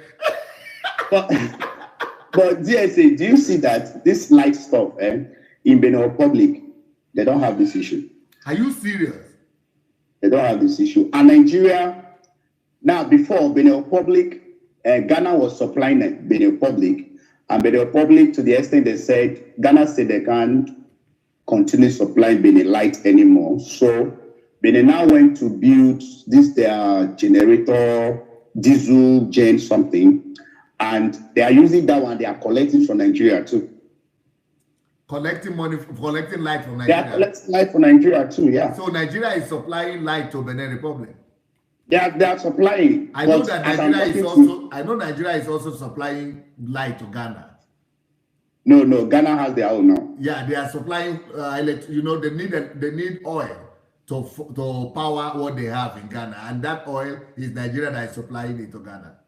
[SPEAKER 1] But DSA, do you see that this light stuff in Benin Republic, they don't have this issue?
[SPEAKER 2] Are you serious?
[SPEAKER 1] They don't have this issue. And Nigeria, now before Benin Republic, Ghana was supplying Benin Republic, and Benin Republic, to the extent they said, Ghana said they can't continue supplying Benin light anymore. So Benin now went to build their generator, diesel gen something. And they are using that one. They are collecting from Nigeria too.
[SPEAKER 2] Collecting light from Nigeria.
[SPEAKER 1] They are collecting light from Nigeria too. Yeah.
[SPEAKER 2] So Nigeria is supplying light to Benin Republic.
[SPEAKER 1] They are supplying.
[SPEAKER 2] I know Nigeria is also supplying light to Ghana.
[SPEAKER 1] No, Ghana has their own now.
[SPEAKER 2] Yeah, they are supplying. They need oil to power what they have in Ghana, and that oil is Nigeria that is supplying it to Ghana.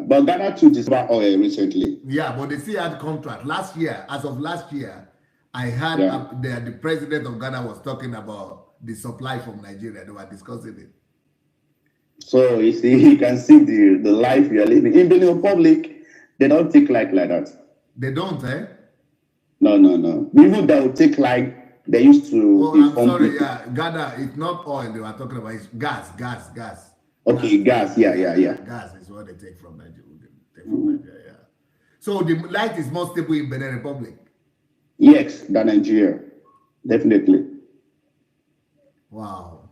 [SPEAKER 1] But Ghana too discovered oil recently.
[SPEAKER 2] Yeah, but they still had contract. As of last year, I heard the president of Ghana was talking about the supply from Nigeria. They were discussing it.
[SPEAKER 1] So you see, you can see the life we are living. In Benin Republic, they don't take like that.
[SPEAKER 2] They don't, eh?
[SPEAKER 1] No. Even they will take like they used to.
[SPEAKER 2] Oh, I'm sorry, yeah. Ghana, it's not oil they were talking about, it's gas.
[SPEAKER 1] Okay, gas, yeah.
[SPEAKER 2] Gas is what they take from Nigeria. Yeah. So the light is more stable in Benin Republic?
[SPEAKER 1] Yes, than Nigeria. Definitely.
[SPEAKER 2] Wow.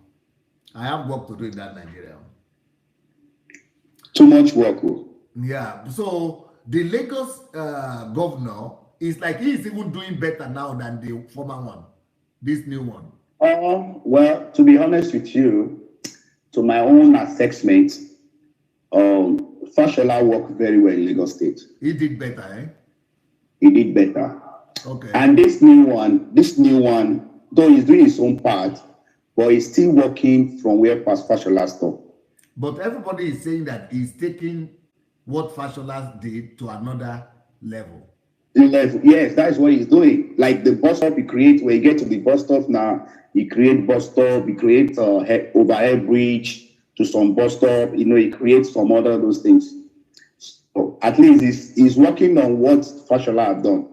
[SPEAKER 2] I have work to do in that Nigeria.
[SPEAKER 1] Too much work.
[SPEAKER 2] Yeah. So the Lagos governor is like he's even doing better now than the former one, this new one.
[SPEAKER 1] Well, to be honest with you, to my own assessment, Fashola worked very well in Lagos State.
[SPEAKER 2] He did better, eh?
[SPEAKER 1] He did better.
[SPEAKER 2] Okay.
[SPEAKER 1] And this new one, though he's doing his own part, but he's still working from where Fashola stopped.
[SPEAKER 2] But everybody is saying that he's taking what Fashola did to another level.
[SPEAKER 1] Yes, that's what he's doing. Like the bus stop he creates, when you get to the bus stop now, he creates bus stop, he creates overhead bridge to some bus stop, he creates some other those things. So at least he's working on what Fashola have done.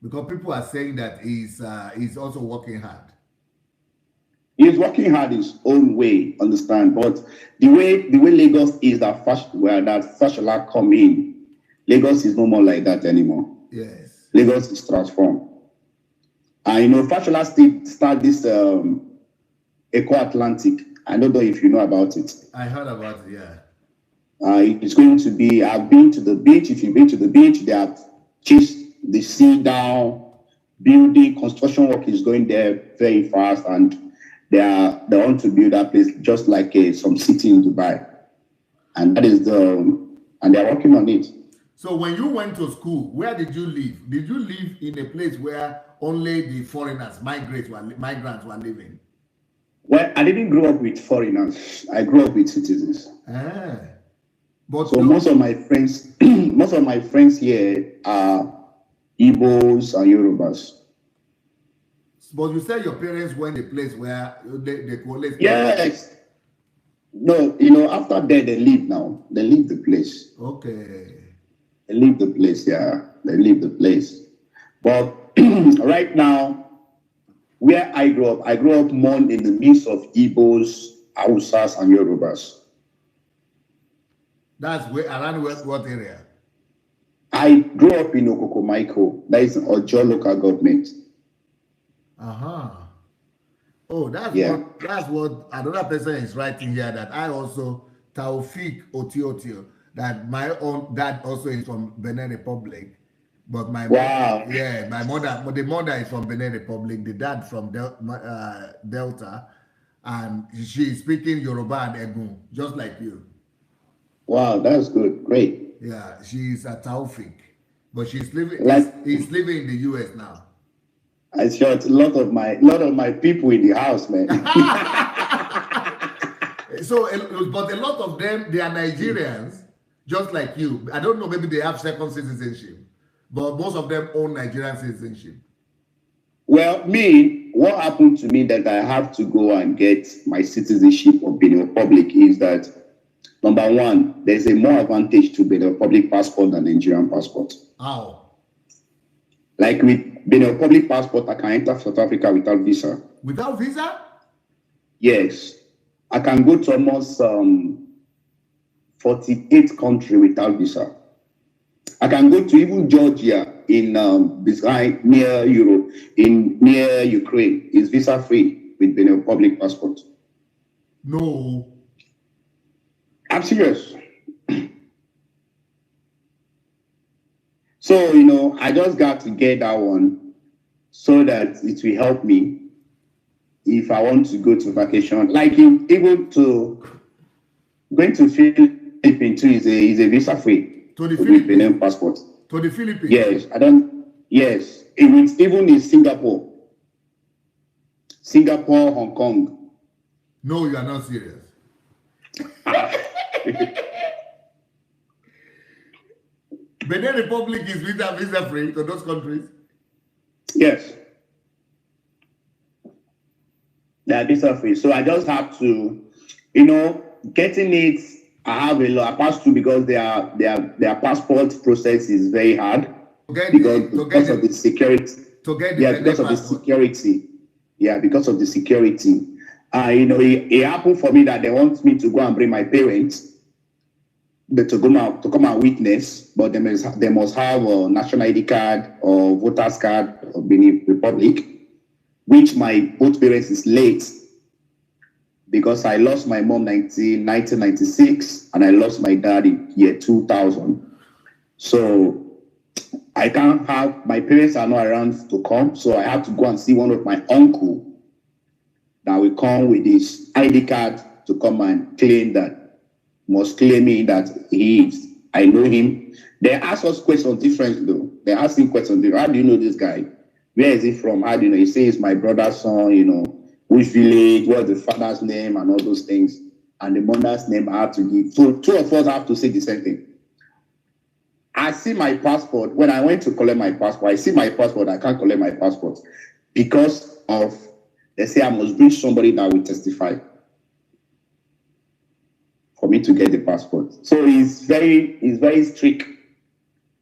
[SPEAKER 2] Because people are saying that he's also working hard.
[SPEAKER 1] He's working hard his own way, understand? But the way Lagos is that Fashola come in, Lagos is no more like that anymore.
[SPEAKER 2] Yes.
[SPEAKER 1] Lagos is transformed. And Fashola start this Eco Atlantic. I don't know if you know about it.
[SPEAKER 2] I heard about it, yeah.
[SPEAKER 1] It's going to be, I've been to the beach. If you've been to the beach, they have chased the sea down. Building, construction work is going there very fast, and they want to build that place just like some city in Dubai. And that is and they're working on it.
[SPEAKER 2] So when you went to school, where did you live? Did you live in a place where only the foreigners, migrants were living?
[SPEAKER 1] Well, I didn't grow up with foreigners. I grew up with citizens.
[SPEAKER 2] But
[SPEAKER 1] so most of my friends here are Igbos and Yorubas.
[SPEAKER 2] But you said your parents went a place where they could.
[SPEAKER 1] Yes. No, after that they leave now. They leave the place.
[SPEAKER 2] Okay.
[SPEAKER 1] They leave the place, yeah. They leave the place. But right now, where I grew up more in the midst of Igbos, Hausas, and Yorubas.
[SPEAKER 2] That's around what area?
[SPEAKER 1] I grew up in Okokomaiko. That is Ojo local government.
[SPEAKER 2] Oh, that's
[SPEAKER 1] Yeah.
[SPEAKER 2] what another person is writing here, that I also Taufik Otiotio, that my own dad also is from Benin Republic. But my
[SPEAKER 1] Wow.
[SPEAKER 2] my mother, but the mother is from Benin Republic, the dad from Delta, and she is speaking Yoruba and Egun, just like you.
[SPEAKER 1] Wow, that's good. Great.
[SPEAKER 2] Yeah, she's a Taufik, but she's living.
[SPEAKER 1] Like
[SPEAKER 2] He's living in the US now.
[SPEAKER 1] I shot a lot of my people in the house, man.
[SPEAKER 2] So, but a lot of them, they are Nigerians, just like you. I don't know, maybe they have second citizenship, but most of them own Nigerian citizenship.
[SPEAKER 1] Well, me, what happened to me that I have to go and get my citizenship of Benin Republic is that, number one, there's a more advantage to Benin Republic passport than Nigerian passport.
[SPEAKER 2] How?
[SPEAKER 1] Like with Benin Republic passport, I can enter South Africa without visa.
[SPEAKER 2] Without visa?
[SPEAKER 1] Yes. I can go to almost 48 countries without visa. I can go to even Georgia in beside near Europe, near Ukraine. It's visa free with Benin Republic passport.
[SPEAKER 2] No.
[SPEAKER 1] I'm serious. So, you know, I just got to get that one so that it will help me if I want to go to vacation. Like even to going to Philippines too is a visa free
[SPEAKER 2] To the
[SPEAKER 1] with
[SPEAKER 2] Philippines?
[SPEAKER 1] Benin passport.
[SPEAKER 2] To the Philippines?
[SPEAKER 1] Yes, yes. Even in Singapore, Hong Kong.
[SPEAKER 2] No, you are not serious. Benin Republic is visa free to those countries?
[SPEAKER 1] Yes. They are visa free. So I just have to, you know, getting it, I have a lot. I pass through because their passport process is very hard because of the security.
[SPEAKER 2] To get
[SPEAKER 1] Yeah, because of the security. Yeah, because of the security. You know, it happened for me that they want me to go and bring my parents to come and witness, but they must have a national ID card or voter's card of Benin Republic, which my both parents is late because I lost my mom 1996 and I lost my dad in year 2000. So I can't have, my parents are not around to come, so I have to go and see one of my uncle that will come with his ID card to come and claim that, must claim me that he is. I know him. They ask us questions different though. They ask him questions different. How do you know this guy? Where is he from? How do you know? He says my brother's son, you know, which village, what's the father's name and all those things. And the mother's name I have to give. So two of us have to say the same thing. I see my passport. When I went to collect my passport, I see my passport. I can't collect my passport because of, they say I must bring somebody that will testify for me to get the passport. So it's very strict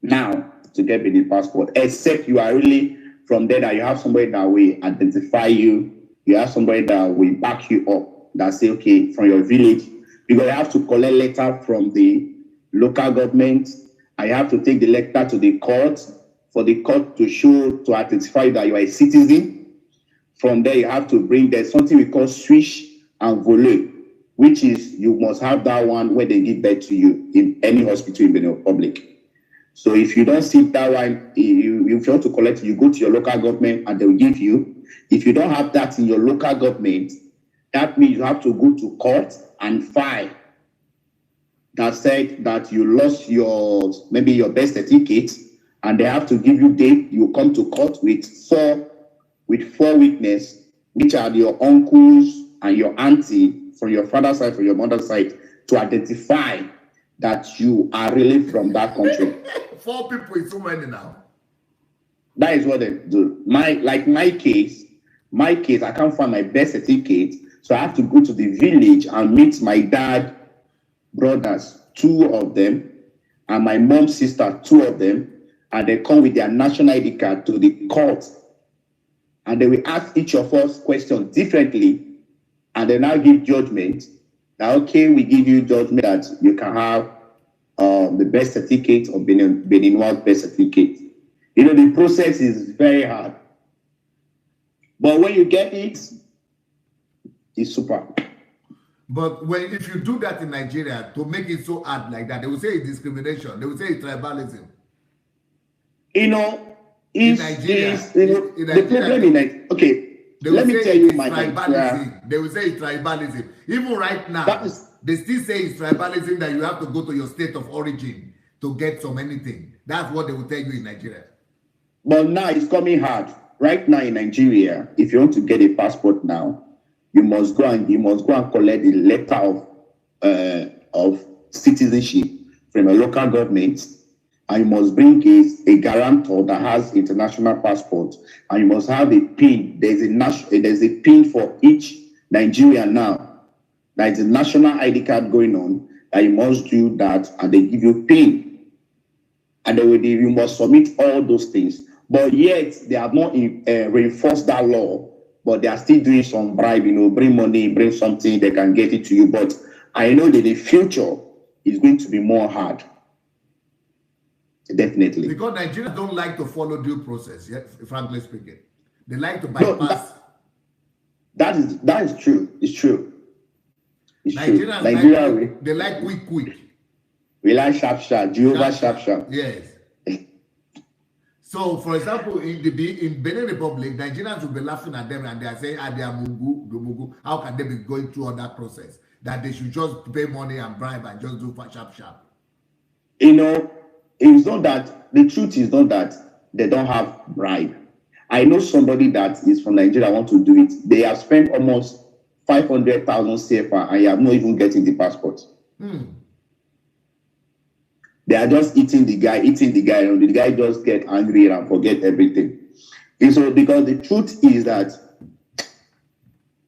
[SPEAKER 1] now to get the passport, except you are really from there that you have somebody that will identify you. You have somebody that will back you up, that say, okay, from your village, because you have to collect letter from the local government. I have to take the letter to the court for the court to show, to identify that you are a citizen. From there, you have to bring, there's something we call swish and volet, which is you must have that one when they give birth to you in any hospital in Benin Republic. So if you don't see that one, if you want to collect it, you go to your local government and they'll give you. If you don't have that in your local government, that means you have to go to court and file that said that you lost maybe your birth certificate, and they have to give you date. You come to court with four witnesses, which are your uncles and your auntie from your father's side, from your mother's side, to identify that you are really from that country.
[SPEAKER 2] 4 people is too many now.
[SPEAKER 1] That is what they do. My case, I can't find my birth certificate, so I have to go to the village and meet my dad brothers, 2 of them, and my mom's sister, 2 of them, and they come with their national ID card to the court, and they will ask each of us questions differently, and they now give judgment. Now, okay, we give you judgment that you can have the birth certificate or Beninois birth certificate. You know, the process is very hard. But when you get it, It's super.
[SPEAKER 2] But if you do that in Nigeria, to make it so hard like that, they will say it's discrimination. They will say it's tribalism.
[SPEAKER 1] You know, in Nigeria, the problem in Nigeria, okay, let me tell you my
[SPEAKER 2] tribalism. They will say it's tribalism. Even right now, they still say it's tribalism that you have to go to your state of origin to get some anything. That's what they will tell you in Nigeria.
[SPEAKER 1] But now it's coming hard. Right now in Nigeria, if you want to get a passport now, you must go and collect the letter of citizenship from a local government, and you must bring a guarantor that has international passport, and you must have a PIN. There's a PIN for each Nigerian now. There is a national ID card going on, and you must do that, and they give you PIN, and you must submit all those things. But yet they have not reinforced that law. But they are still doing some bribe, bring money, bring something, they can get it to you. But I know that the future is going to be more hard. Definitely.
[SPEAKER 2] Because Nigerians don't like to follow due process, frankly speaking. They like to bypass.
[SPEAKER 1] No, that is true. It's true. It's
[SPEAKER 2] Nigerians
[SPEAKER 1] true.
[SPEAKER 2] They like quick.
[SPEAKER 1] We like sharp. Jehovah sharp.
[SPEAKER 2] Yes. So, for example, in Benin Republic, Nigerians will be laughing at them and they are saying, they are mugu. How can they be going through all that process? That they should just pay money and bribe and just do sharp.
[SPEAKER 1] It's not that, the truth is not that they don't have bribe. I know somebody that is from Nigeria want to do it. They have spent almost 500,000 CFA and you have not even getting the passport. They are just eating the guy, and the guy just get angry and forget everything. And so, because the truth is that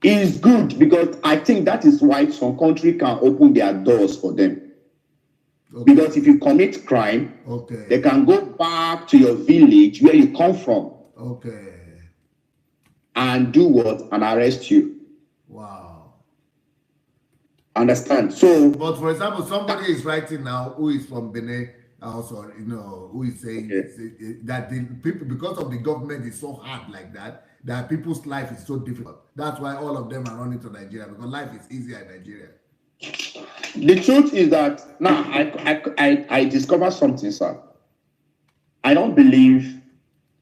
[SPEAKER 1] it's good, because I think that is why some country can open their doors for them. Okay. Because if you commit crime, they can go back to your village where you come from. And do what? And arrest you.
[SPEAKER 2] Wow.
[SPEAKER 1] Understand? So,
[SPEAKER 2] but for example, somebody is writing now who is from Benin, also, who is saying that the people, because of the government is so hard like that people's life is so difficult. That's why all of them are running to Nigeria, because life is easier in Nigeria.
[SPEAKER 1] The truth is that now I discovered something, sir. I don't believe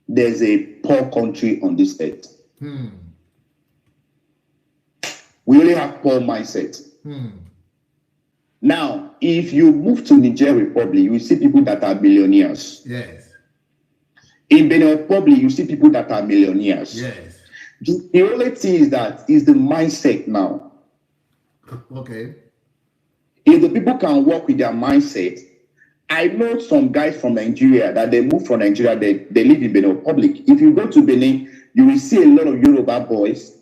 [SPEAKER 1] there's a poor country on this earth. We only have poor mindset. Now, if you move to Niger Republic, you see people that are billionaires.
[SPEAKER 2] Yes.
[SPEAKER 1] In Benin Republic, you see people that are millionaires.
[SPEAKER 2] Yes.
[SPEAKER 1] The only thing is that is the mindset now.
[SPEAKER 2] Okay.
[SPEAKER 1] If the people can work with their mindset, I know some guys from Nigeria that they move from Nigeria, they live in Benin Republic. If you go to Benin, you will see a lot of Yoruba boys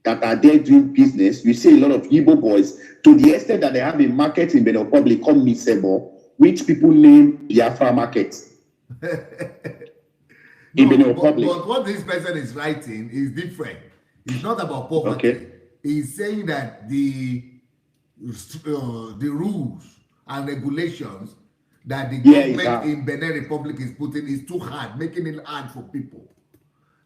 [SPEAKER 1] that are there doing business. You see a lot of Igbo boys, to the extent that they have a market in Benin Republic called Misebo, which people name Biafra market. In Benin Republic.
[SPEAKER 2] But what this person is writing is different. It's not about poverty.
[SPEAKER 1] Okay.
[SPEAKER 2] He's saying that the rules and regulations that the government in Benin Republic is putting is too hard, making it hard for people.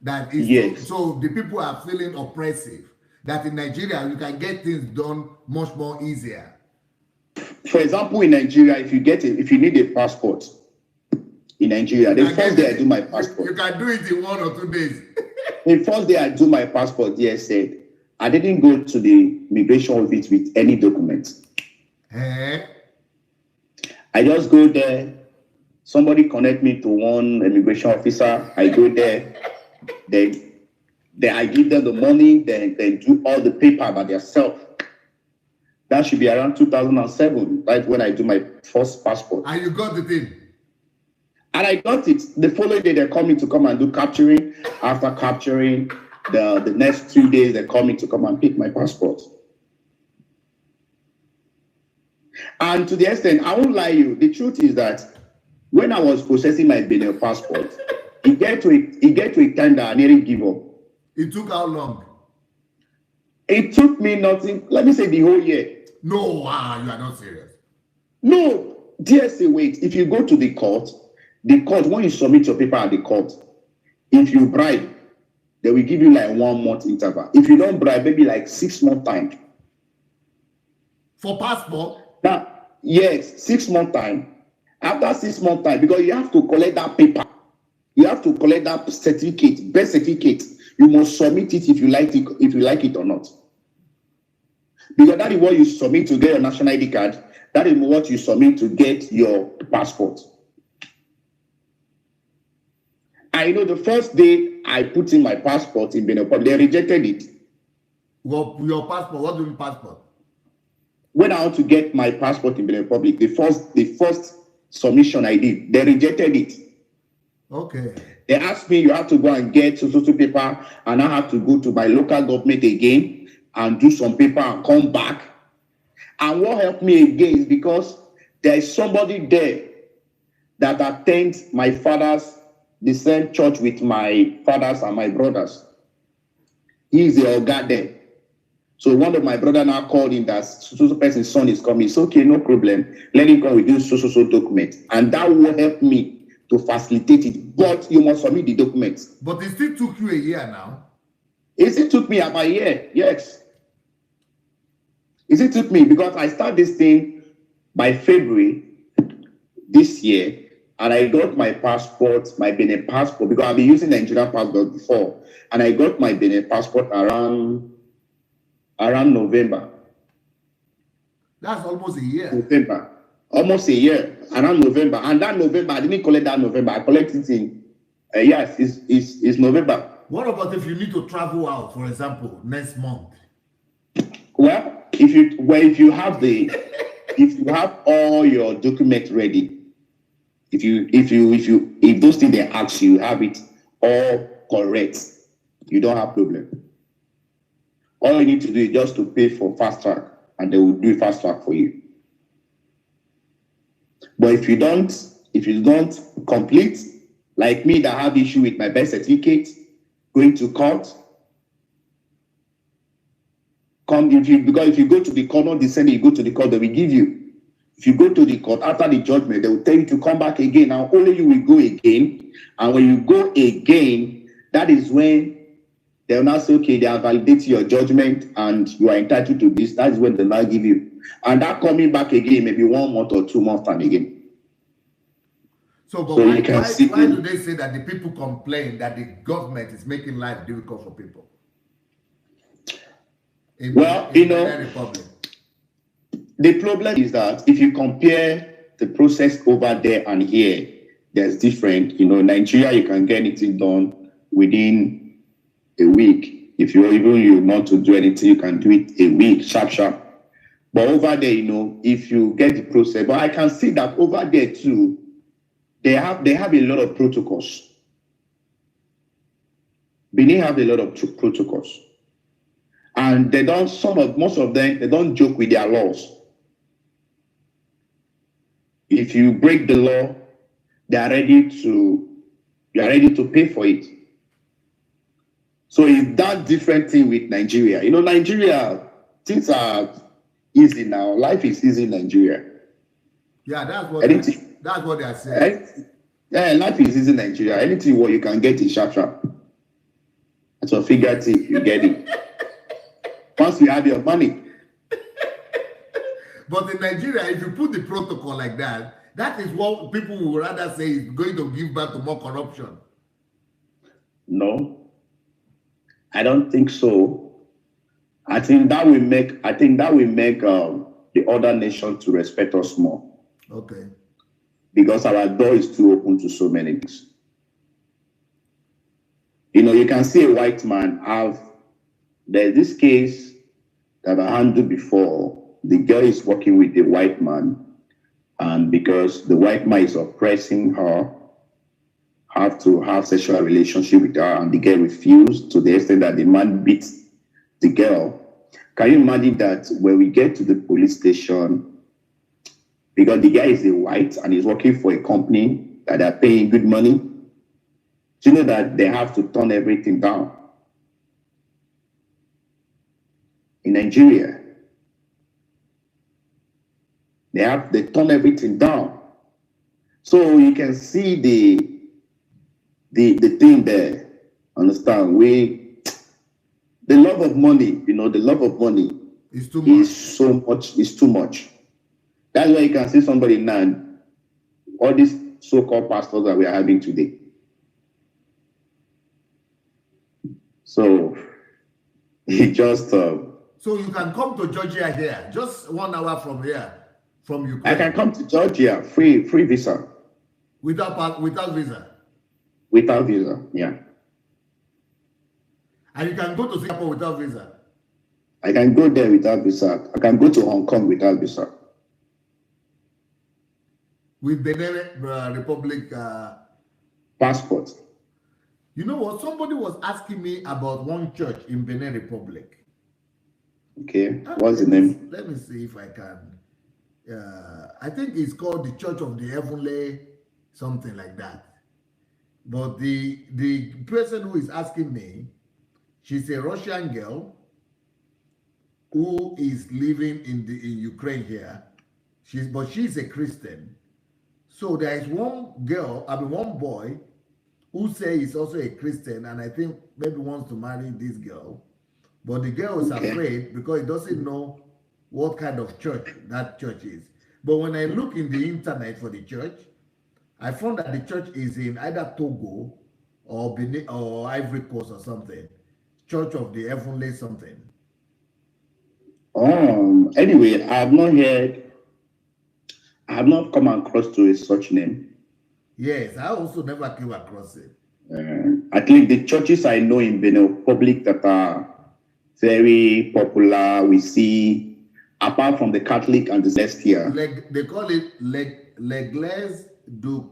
[SPEAKER 2] That is so the people are feeling oppressive. That in Nigeria you can get things done much more easier.
[SPEAKER 1] For example, in Nigeria, if you need a passport in Nigeria, the first day I do my passport.
[SPEAKER 2] You can do it in 1 or 2 days.
[SPEAKER 1] The first day I do my passport, said I didn't go to the immigration office with any documents. I just go there. Somebody connect me to one immigration officer. I go there. Then I give them the money. Then do all the paper by themselves. That should be around 2007, right when I do my first passport.
[SPEAKER 2] And you got the thing.
[SPEAKER 1] And I got it. The following day, they're coming to come and do capturing. After capturing, the next 2 days, they're coming to come and pick my passport. And to the extent, I won't lie you, the truth is that when I was processing my Benin passport, it get to a time that I nearly give up.
[SPEAKER 2] It took how long?
[SPEAKER 1] It took me nothing, let me say the whole year.
[SPEAKER 2] No, wow, you are not serious.
[SPEAKER 1] No, DSA, wait, if you go to the court, when you submit your paper at the court, if you bribe, they will give you like 1 month interval. If you don't bribe, maybe like 6 month time.
[SPEAKER 2] For passport?
[SPEAKER 1] Now, yes, 6 month time. After 6 month time, because you have to collect that paper. You have to collect that certificate, birth certificate. You must submit it if you like it or not. Because that is what you submit to get your national ID card. That is what you submit to get your passport. I know the first day I put in my passport in Benin Republic, they rejected it.
[SPEAKER 2] Well, your passport, what do you mean passport?
[SPEAKER 1] When I want to get my passport in Benin Republic, the first submission I did, they rejected it.
[SPEAKER 2] Okay.
[SPEAKER 1] They asked me, you have to go and get so paper, and I have to go to my local government again and do some paper and come back. And what helped me again is because there is somebody there that attends my father's, the same church with my fathers and my brothers. He is the Oga there. So one of my brother now called him that so person's son is coming. It's okay, no problem. Let him come with this so document. And that will help me to facilitate it. But you must submit the documents.
[SPEAKER 2] But it still took you a year now.
[SPEAKER 1] It still took me about a year, yes. It still took me because I started this thing by February this year. And I got my passport, my Benin passport, because I've been using the Nigerian passport before. And I got my Benin passport around November.
[SPEAKER 2] That's almost a year.
[SPEAKER 1] November. Almost a year. Around November. And that November, I didn't collect that November. I collected it in, yes, it's November.
[SPEAKER 2] What about if you need to travel out, for example, next month?
[SPEAKER 1] Well, if you have all your documents ready, if those things they ask you have it all correct, you don't have problem. All you need to do is just to pay for fast track, and they will do fast track for you. But if you don't complete, like me that have issue with my birth certificate, going to court, because if you go to the court, not the Senate, you go to the court, they will give you. If you go to the court after the judgment, they will tell you to come back again. Now only you will go again. And when you go again, that is when they will now say, okay, they are validating your judgment and you are entitled to this. That is when they now give you. And that coming back again, maybe 1 month or 2 months time again.
[SPEAKER 2] So why do they say that the people complain that the government is making life difficult for people? In the Republic.
[SPEAKER 1] The problem is that if you compare the process over there and here, there's different. Nigeria, you can get anything done within a week. If you want to do anything, you can do it a week, sharp. But over there, if you get the process, but I can see that over there too, they have a lot of protocols. Benin have a lot of protocols. And most of them, they don't joke with their laws. If you break the law, you are ready to pay for it. So it's that different thing with Nigeria. Nigeria, things are easy now. Life is easy in Nigeria.
[SPEAKER 2] Yeah, that's what they are saying.
[SPEAKER 1] Yeah, life is easy in Nigeria. Anything what you can get is sharp. That's a figurative, you get it. Once you have your money.
[SPEAKER 2] But in Nigeria, if you put the protocol like that, that is what people would rather say is going to give back to more corruption.
[SPEAKER 1] No, I don't think so. I think that will make the other nation to respect us more.
[SPEAKER 2] Okay.
[SPEAKER 1] Because our door is too open to so many things. You can see a white man there's this case that I handled before. The girl is working with a white man, and because the white man is oppressing her, have to have sexual relationship with her, and the girl refused to the extent that the man beat the girl. Can you imagine that when we get to the police station, because the guy is a white and he's working for a company that are paying good money, do you know that they have to turn everything down? In Nigeria, they turn everything down. So you can see the thing there. Understand? The love of money, the love of money
[SPEAKER 2] it's too much.
[SPEAKER 1] Is too much. That's why you can see somebody now, all these so-called pastors that we are having today. So it just
[SPEAKER 2] so you can come to Georgia here, just 1 hour from here, from Ukraine.
[SPEAKER 1] I can come to Georgia, free visa.
[SPEAKER 2] Without visa.
[SPEAKER 1] Without visa, yeah.
[SPEAKER 2] And you can go to Singapore without visa.
[SPEAKER 1] I can go there without visa. I can go to Hong Kong without visa.
[SPEAKER 2] With Benin Republic
[SPEAKER 1] passport.
[SPEAKER 2] You know what? Somebody was asking me about one church in Benin Republic.
[SPEAKER 1] Okay, what's the name?
[SPEAKER 2] Let me see if I can. I think it's called the Church of the Heavenly, something like that. But the person who is asking me, she's a Russian girl who is living in Ukraine here. But she's a Christian. So there is one boy who says he's also a Christian, and I think maybe wants to marry this girl. But the girl is afraid because he doesn't know what kind of church that church is. But when I look in the internet for the church, I found that the church is in either Togo or Benin or Ivory Coast or something. Church of the Heavenly something.
[SPEAKER 1] Anyway, I have not come across to such name.
[SPEAKER 2] Yes, I also never came across it.
[SPEAKER 1] At least the churches I know in Benin Republic that are very popular, we see, apart from the Catholic and the Celestial.
[SPEAKER 2] They call it L'Église du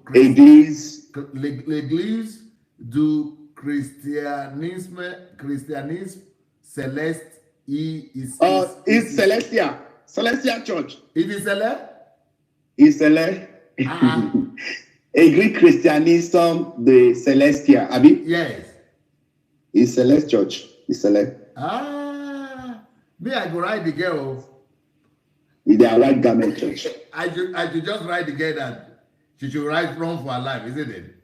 [SPEAKER 2] Christianisme Céleste.
[SPEAKER 1] It's Celestial. Celestial Church.
[SPEAKER 2] It is Celeste?
[SPEAKER 1] It's Celeste. Église Christianisme de Celestia, Abi?
[SPEAKER 2] Yes.
[SPEAKER 1] It's Celeste Church. It's Celeste.
[SPEAKER 2] Me, I go write the girl.
[SPEAKER 1] It's their white garment church.
[SPEAKER 2] I should just write the girl that she should write wrong for her life, isn't it?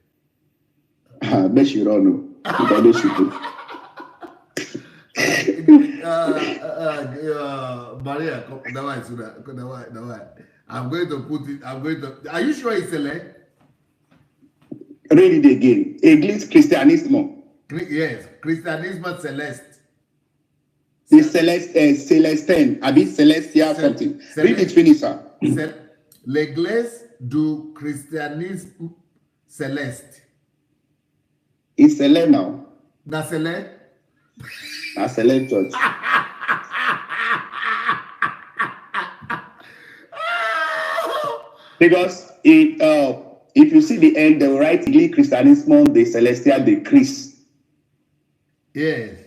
[SPEAKER 1] I bet you don't know. Maria, I'm going to put it. Are you sure it's Celeste?
[SPEAKER 2] Read
[SPEAKER 1] it again. Église Christianisme.
[SPEAKER 2] Yes, Christianisme Celeste.
[SPEAKER 1] The Celestine, a bit Celestia something. Read it, finish, sir.
[SPEAKER 2] L'Église du Christianisme Céleste.
[SPEAKER 1] It's Celeste now.
[SPEAKER 2] That's Celeste?
[SPEAKER 1] That's Celeste Church. Because if you see the end, they will write Église Christianisme de Celestia de Christ.
[SPEAKER 2] Yes.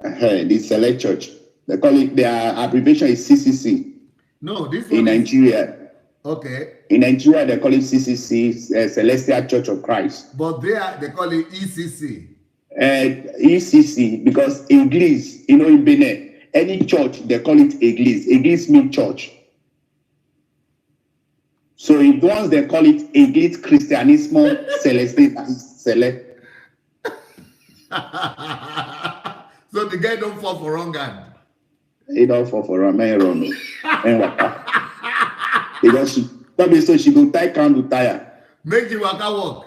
[SPEAKER 1] The Select Church. They call it, their abbreviation is CCC.
[SPEAKER 2] No, this one
[SPEAKER 1] in Nigeria.
[SPEAKER 2] Okay.
[SPEAKER 1] In Nigeria, they call it CCC, Celestial Church of Christ.
[SPEAKER 2] But they call it ECC.
[SPEAKER 1] ECC, because Église, in Benin, any church, they call it Église. Église means church. So once they call it Église Christianisme Celeste.
[SPEAKER 2] So the guy don't fall for wrong hand.
[SPEAKER 1] He don't fall for wrong hand. Because she go tie candle tire.
[SPEAKER 2] Make you waka walk.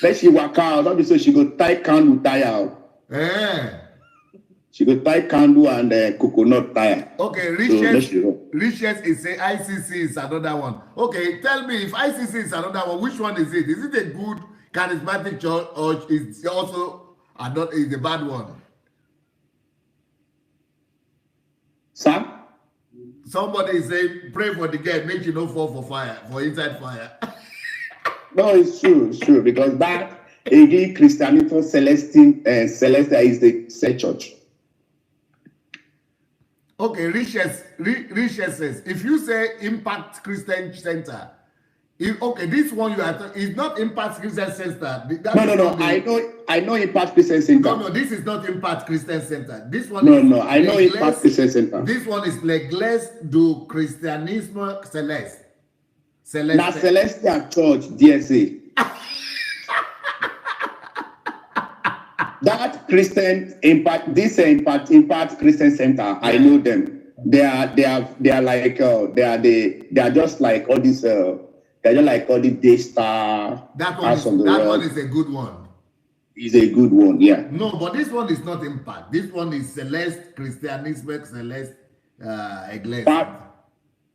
[SPEAKER 1] Let she waka out. Not so she go tie candle tire. She go tie candle and coconut tire.
[SPEAKER 2] Okay, Riches is say ICC is another one. Okay, tell me if ICC is another one, which one is it? Is it a good charismatic church or is it also is a bad one?
[SPEAKER 1] Sir?
[SPEAKER 2] Somebody is saying, pray for the girl, make you no fall for inside fire.
[SPEAKER 1] No, it's true, because that Église Christianisme Celestia is the said church.
[SPEAKER 2] Okay, Riches says, if you say Impact Christian Center, this one you are is not Impact Christian Center.
[SPEAKER 1] No. I know Impact Christian Center.
[SPEAKER 2] No, this is not Impact Christian Center. This one
[SPEAKER 1] I know Impact Christian Center.
[SPEAKER 2] This one is L'Église du Christianisme Céleste.
[SPEAKER 1] Na Celestial Church, DSA. That Christian impact, this impact Christian Center, I know them. They are like they are just like all these they're just like all the Daystar.
[SPEAKER 2] That one is a good one.
[SPEAKER 1] Is a good one, yeah.
[SPEAKER 2] No, but this one is not impact. This one is Celeste Christianisme Celeste Iglesia.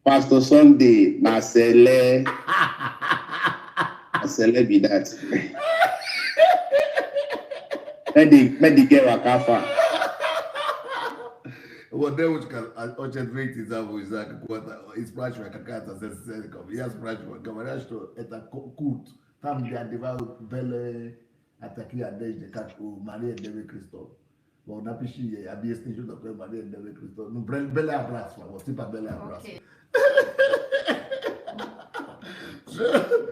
[SPEAKER 1] Pastor Sandey, Nasele. Nasele be that. Medicare Wakafa.
[SPEAKER 2] Well, then which can concentrate is that it's pressure kakata says yes pressure kamera to eta kut tam dia deva belle attaquer à des de quatre ou Marie de Christo. Bon, on a piché à bien station de Marie de Christo. Nous belle abrace, c'est pas belle abrace.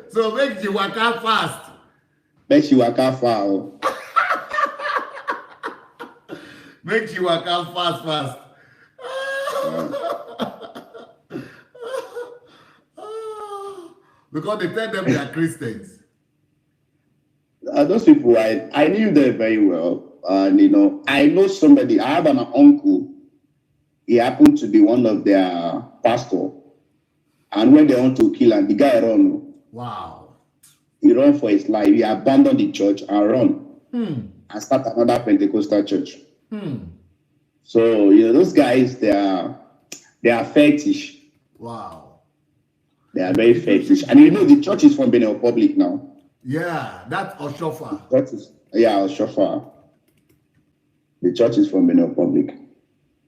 [SPEAKER 2] So make you walk out fast.
[SPEAKER 1] Make you walk out far.
[SPEAKER 2] Make you walk out fast. Because they tell them they are Christians.
[SPEAKER 1] Those people, I knew them very well. And, you know, I know somebody. I have an uncle. He happened to be one of their pastors. And when they want to kill him, the guy run.
[SPEAKER 2] Wow.
[SPEAKER 1] He run for his life. He abandoned the church and run. And start another Pentecostal church. So, you know, those guys, they are fetish.
[SPEAKER 2] Wow.
[SPEAKER 1] They are very fetish. And you know, the church is from Benin Republic now.
[SPEAKER 2] Yeah, that's Oshofa.
[SPEAKER 1] Yeah, Oshofa. The church is from Benin Republic.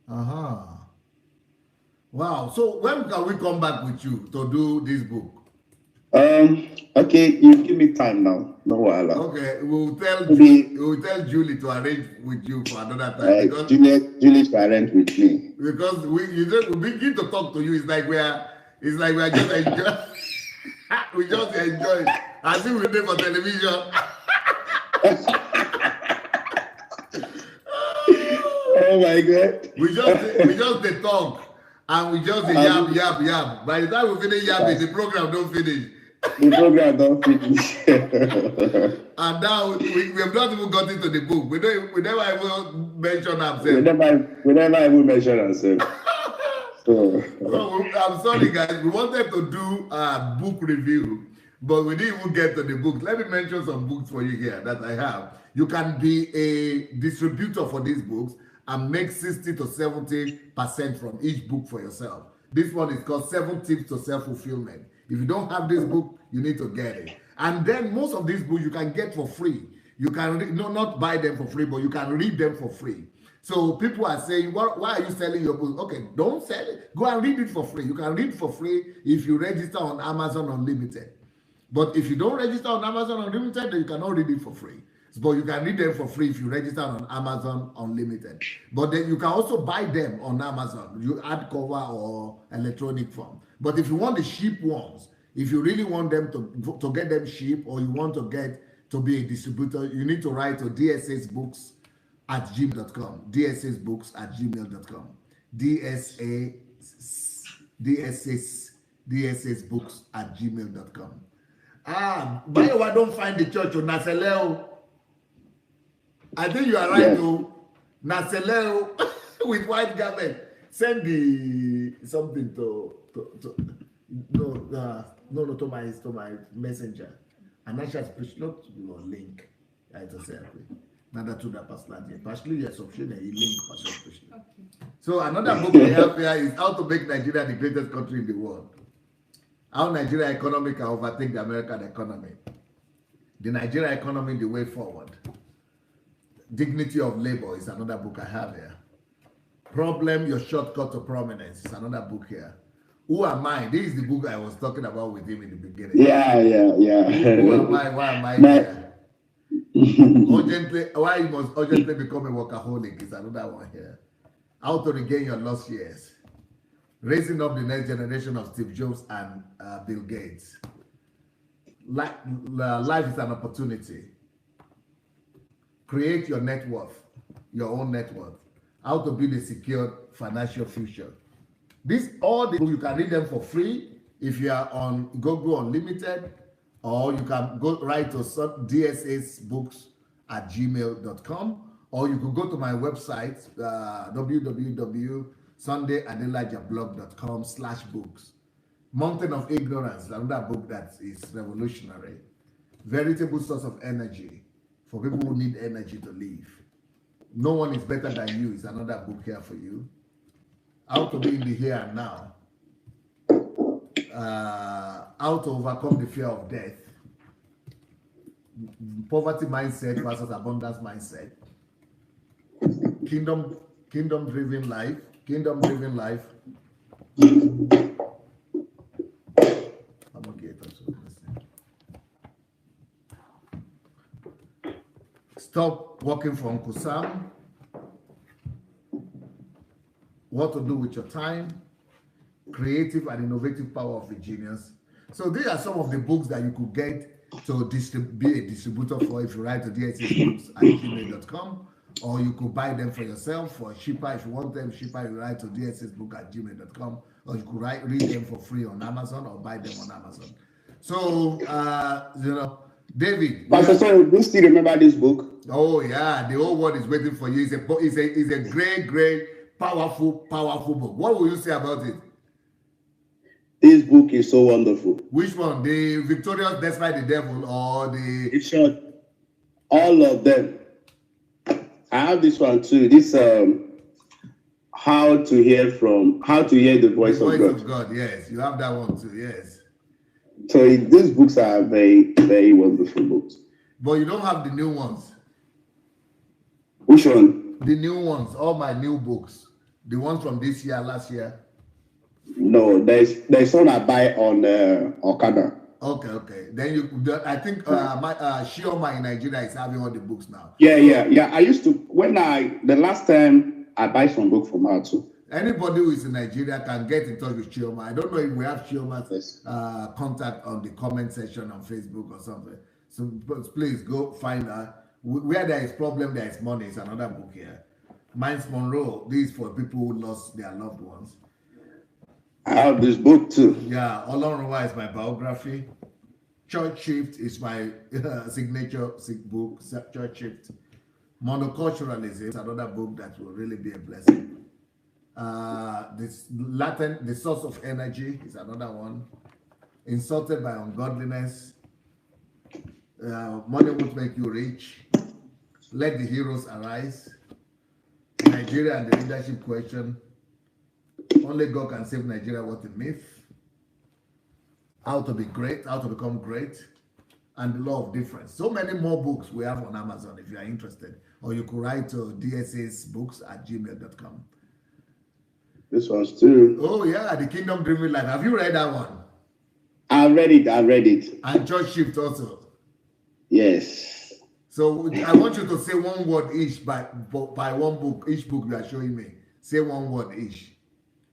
[SPEAKER 2] Wow. So when can we come back with you to do this book?
[SPEAKER 1] Okay, you give me time now. No wahala.
[SPEAKER 2] Okay, we'll tell Julie to arrange with you for another time. Because
[SPEAKER 1] Julie to arrange with me.
[SPEAKER 2] Because we begin to talk to you. It's like we are just enjoying. We just enjoy it. As if we did for television.
[SPEAKER 1] Oh my God.
[SPEAKER 2] We just talk and we just yap. By the time we finish yapping, the program don't finish.
[SPEAKER 1] The program don't finish.
[SPEAKER 2] And now we have not even got into the book. We never even mention ourselves.
[SPEAKER 1] We never even mention ourselves. So
[SPEAKER 2] I'm sorry, guys. We wanted to do a book review, but we didn't even get to the book. Let me mention some books for you here that I have. You can be a distributor for these books and make 60 to 70% from each book for yourself. This one is called 7 Tips to Self-Fulfillment. If you don't have this book, you need to get it. And then most of these books you can get for free. You can not buy them for free, but you can read them for free. So people are saying, why are you selling your book? Okay, don't sell it. Go and read it for free. You can read for free if you register on Amazon Unlimited. But if you don't register on Amazon Unlimited, then you cannot read it for free. But you can read them for free if you register on Amazon Unlimited. But then you can also buy them on Amazon. You add cover or electronic form. But if you want the cheap ones, if you really want them to get them cheap, or you want to be a distributor, you need to write to dssbooks@gmail.com. dssbooks@gmail.com. dssbooks@gmail.com. By I don't find the church on Naseleo. I think you are right, though. Naseleo with white garment. Send the something to my messenger. And I just push not your link. I just say nada to the personality. Partially, yes, option a link. So another book we have here is How to Make Nigeria the Greatest Country in the World. How Nigeria economy can overtake the American economy. The Nigeria economy, the way forward. Dignity of Labor is another book I have here. Problem, Your Shortcut to Prominence is another book here. Who Am I? This is the book I was talking about with him in the beginning.
[SPEAKER 1] Yeah.
[SPEAKER 2] Who am I? Why am I here? Why you must urgently become a workaholic is another one here. How to Regain Your Lost Years. Raising Up the Next Generation of Steve Jobs and Bill Gates. Life is an Opportunity. Create Your Net Worth, your own net worth. How to Build a Secure Financial Future. All the books, you can read them for free if you are on Google Unlimited, or you can go right to dssbooks www.sundayadelaja@gmail.com, or you could go to my website, www.sundayadelajablog.com/books. Mountain of Ignorance, another book that is revolutionary. Veritable source of energy for people who need energy to live. No one is better than you is another book here for you. How to be in the here and now. How to overcome the fear of death. Poverty mindset versus abundance mindset. Kingdom-driven life. Kingdom-driven life. Stop working for Uncle Sam. What to do with your time. Creative and innovative power of a genius. So these are some of the books that you could get to be a distributor for if you write to dssbooks@gmail.com, or you could buy them for yourself for cheaper. If you want them cheaper, you write to dssbook@gmail.com, or you could read them for free on Amazon or buy them on Amazon. So, David.
[SPEAKER 1] Pastor, sorry, do you still remember this book?
[SPEAKER 2] Oh yeah, the whole world is waiting for you. It's a great, powerful book. What will you say about it?
[SPEAKER 1] This book is so wonderful.
[SPEAKER 2] Which one? The Victorious Despite the Devil, or the?
[SPEAKER 1] It's short. All of them. I have this one too. This how to hear the voice of God.
[SPEAKER 2] Voice of God. Yes, you have that one too. Yes.
[SPEAKER 1] So these books are very, very wonderful books.
[SPEAKER 2] But you don't have the new ones.
[SPEAKER 1] Which one?
[SPEAKER 2] The new ones. All my new books. The ones from this year, last year.
[SPEAKER 1] No, there's one I buy on Okada.
[SPEAKER 2] Okay. Then I think Shioma in Nigeria is having all the books now.
[SPEAKER 1] Yeah. I used to the last time I buy some book from her too.
[SPEAKER 2] Anybody who is in Nigeria can get in touch with Chioma. I don't know if we have Chioma's contact on the comment section on Facebook or something. So please go find her. Where there is problem, there is money. It's another book here. Miles Monroe. This is for people who lost their loved ones.
[SPEAKER 1] I have this book too.
[SPEAKER 2] Yeah, Olorunwa is my biography. Church Shift is my signature book. Church Shift. Monoculturalism is another book that will really be a blessing. The Source of Energy is another one. Insulted by Ungodliness. Money Won't Make You Rich. Let the Heroes Arise. Nigeria and the Leadership Question. Only God Can Save Nigeria, What a Myth. How to Be Great, How to Become Great, and The Law of Difference. So many more books we have on Amazon if you are interested. Or you could write to dssbooks@gmail.com.
[SPEAKER 1] This one's too.
[SPEAKER 2] Oh yeah, The Kingdom Dreaming Life. Have you read that one?
[SPEAKER 1] I read it.
[SPEAKER 2] And Church Shift also.
[SPEAKER 1] Yes.
[SPEAKER 2] So I want you to say one word each by one book. Each book you are showing me. Say one word each.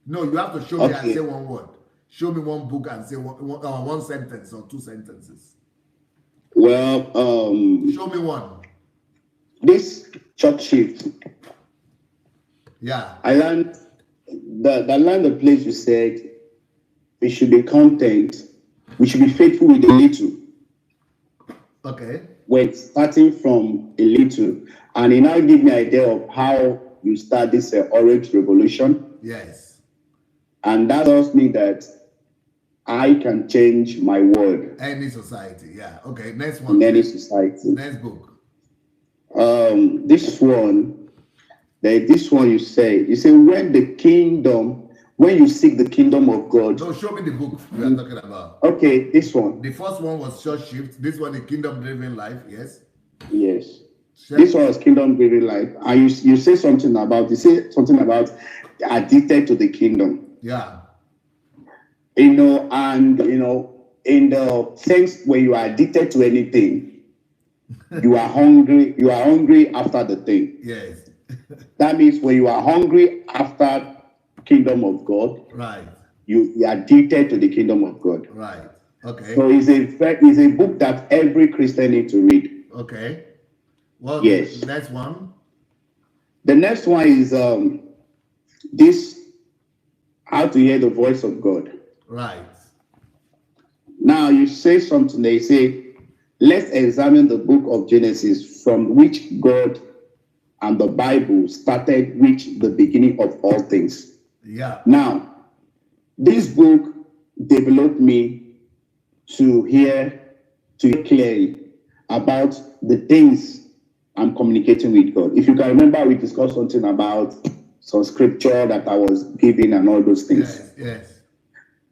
[SPEAKER 2] No, you have to show me and say one word. Show me one book and say one sentence or two sentences.
[SPEAKER 1] Well,
[SPEAKER 2] show me one.
[SPEAKER 1] This Church Shift.
[SPEAKER 2] Yeah.
[SPEAKER 1] I learned the place you said we should be content. We should be faithful with a little.
[SPEAKER 2] Okay.
[SPEAKER 1] When starting from a little, and it now give me an idea of how you start this orange revolution.
[SPEAKER 2] Yes.
[SPEAKER 1] And that tells me that I can change my world.
[SPEAKER 2] Any society, yeah. Okay, next one.
[SPEAKER 1] In any society.
[SPEAKER 2] Next book.
[SPEAKER 1] This one you say when you seek the kingdom of God.
[SPEAKER 2] No, show me the book we are talking about.
[SPEAKER 1] Okay, this one.
[SPEAKER 2] The first one was Church Shift. This one is Kingdom Driven Life, yes?
[SPEAKER 1] Yes. This one was Kingdom Driven Life. And you say something about addicted to the kingdom.
[SPEAKER 2] Yeah.
[SPEAKER 1] In the sense where you are addicted to anything, you are hungry after the thing.
[SPEAKER 2] Yes.
[SPEAKER 1] That means when you are hungry after kingdom of God,
[SPEAKER 2] right,
[SPEAKER 1] you are addicted to the kingdom of God.
[SPEAKER 2] Right. Okay.
[SPEAKER 1] So it's a book that every Christian needs to read.
[SPEAKER 2] Okay. Well,
[SPEAKER 1] yes.
[SPEAKER 2] The next one.
[SPEAKER 1] The next one is this how to hear the voice of God.
[SPEAKER 2] Right. Now
[SPEAKER 1] you say something, they say, let's examine the book of Genesis from which God and the Bible started, which the beginning of all things.
[SPEAKER 2] Yeah.
[SPEAKER 1] Now, this book developed me to hear clearly about the things I'm communicating with God. If you can remember, we discussed something about some scripture that I was giving and all those things.
[SPEAKER 2] Yes, yes.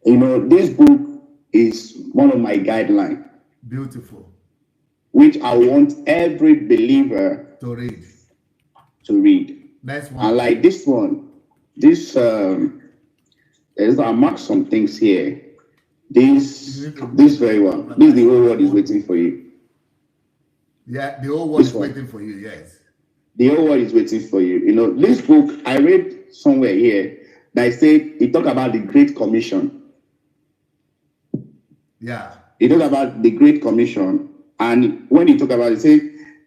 [SPEAKER 1] You know, this book is one of my guidelines.
[SPEAKER 2] Beautiful.
[SPEAKER 1] Which I want every believer
[SPEAKER 2] to read.
[SPEAKER 1] Next one. And like this one, this I marked some things here. This very one. This the whole world is waiting for you.
[SPEAKER 2] Yeah, the whole world is waiting for you, yes.
[SPEAKER 1] The whole world is waiting for you. You know, this book I read somewhere here that said it talk about the Great Commission.
[SPEAKER 2] Yeah.
[SPEAKER 1] It talk about the Great Commission. And when he talk about it, say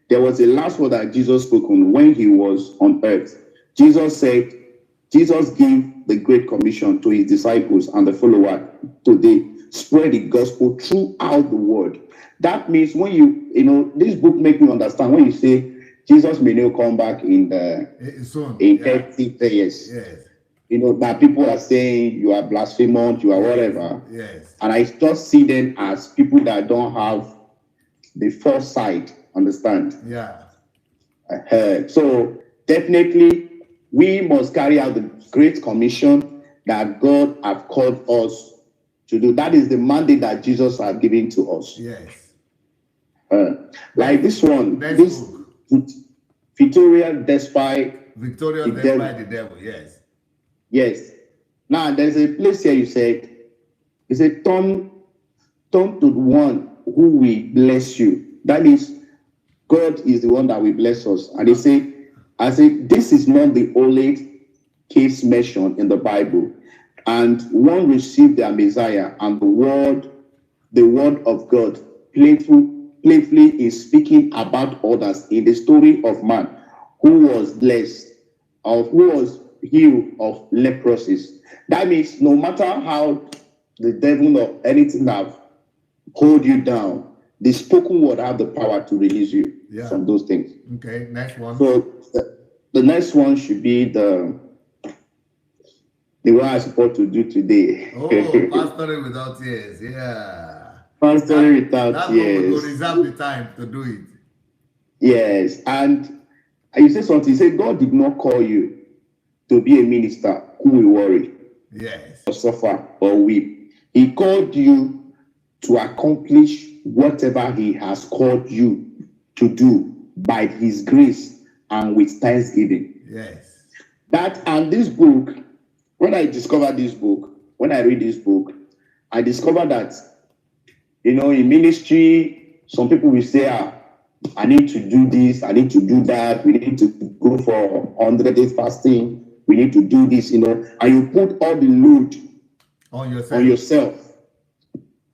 [SPEAKER 1] there was a last word that Jesus spoke on when he was on earth. Jesus gave the Great Commission to his disciples and the followers to spread the gospel throughout the world. That means when you know, this book makes me understand when you say Jesus may not come back in 30 years.
[SPEAKER 2] Yes.
[SPEAKER 1] You know, that people are saying you are blasphemous, you are whatever.
[SPEAKER 2] Yes.
[SPEAKER 1] And I just see them as people that don't have the foresight, understand?
[SPEAKER 2] Yeah.
[SPEAKER 1] So definitely we must carry out the Great Commission that God has called us to do. That is the mandate that Jesus has given to us.
[SPEAKER 2] Yes.
[SPEAKER 1] Like this one, Victoria despite
[SPEAKER 2] the devil, yes.
[SPEAKER 1] Yes. Now there's a place here you said, turn to the one who will bless you. That is, God is the one that will bless us. And I say, this is not the only case mentioned in the Bible. And one received their Messiah, and the word of God playfully is speaking about others in the story of man who was blessed, of who was healed of leprosy. That means no matter how the devil or anything have hold you down, the spoken word have the power to release you from those things.
[SPEAKER 2] Okay, next one.
[SPEAKER 1] So the next one should be the one I'm supposed to do today.
[SPEAKER 2] Oh, pastoring without tears. Yeah.
[SPEAKER 1] Pastoring without tears.
[SPEAKER 2] We will reserve the time to do it.
[SPEAKER 1] Yes. And you say something, you say God did not call you to be a minister who will worry.
[SPEAKER 2] Yes.
[SPEAKER 1] Or suffer or weep. He called you to accomplish whatever he has called you to do by his grace and with thanksgiving.
[SPEAKER 2] Yes.
[SPEAKER 1] And this book, when I discovered this book, when I read this book, I discovered that, you know, in ministry, some people will say, I need to do this, I need to do that, we need to go for 100 days fasting, we need to do this, you know, and you put all the load on yourself.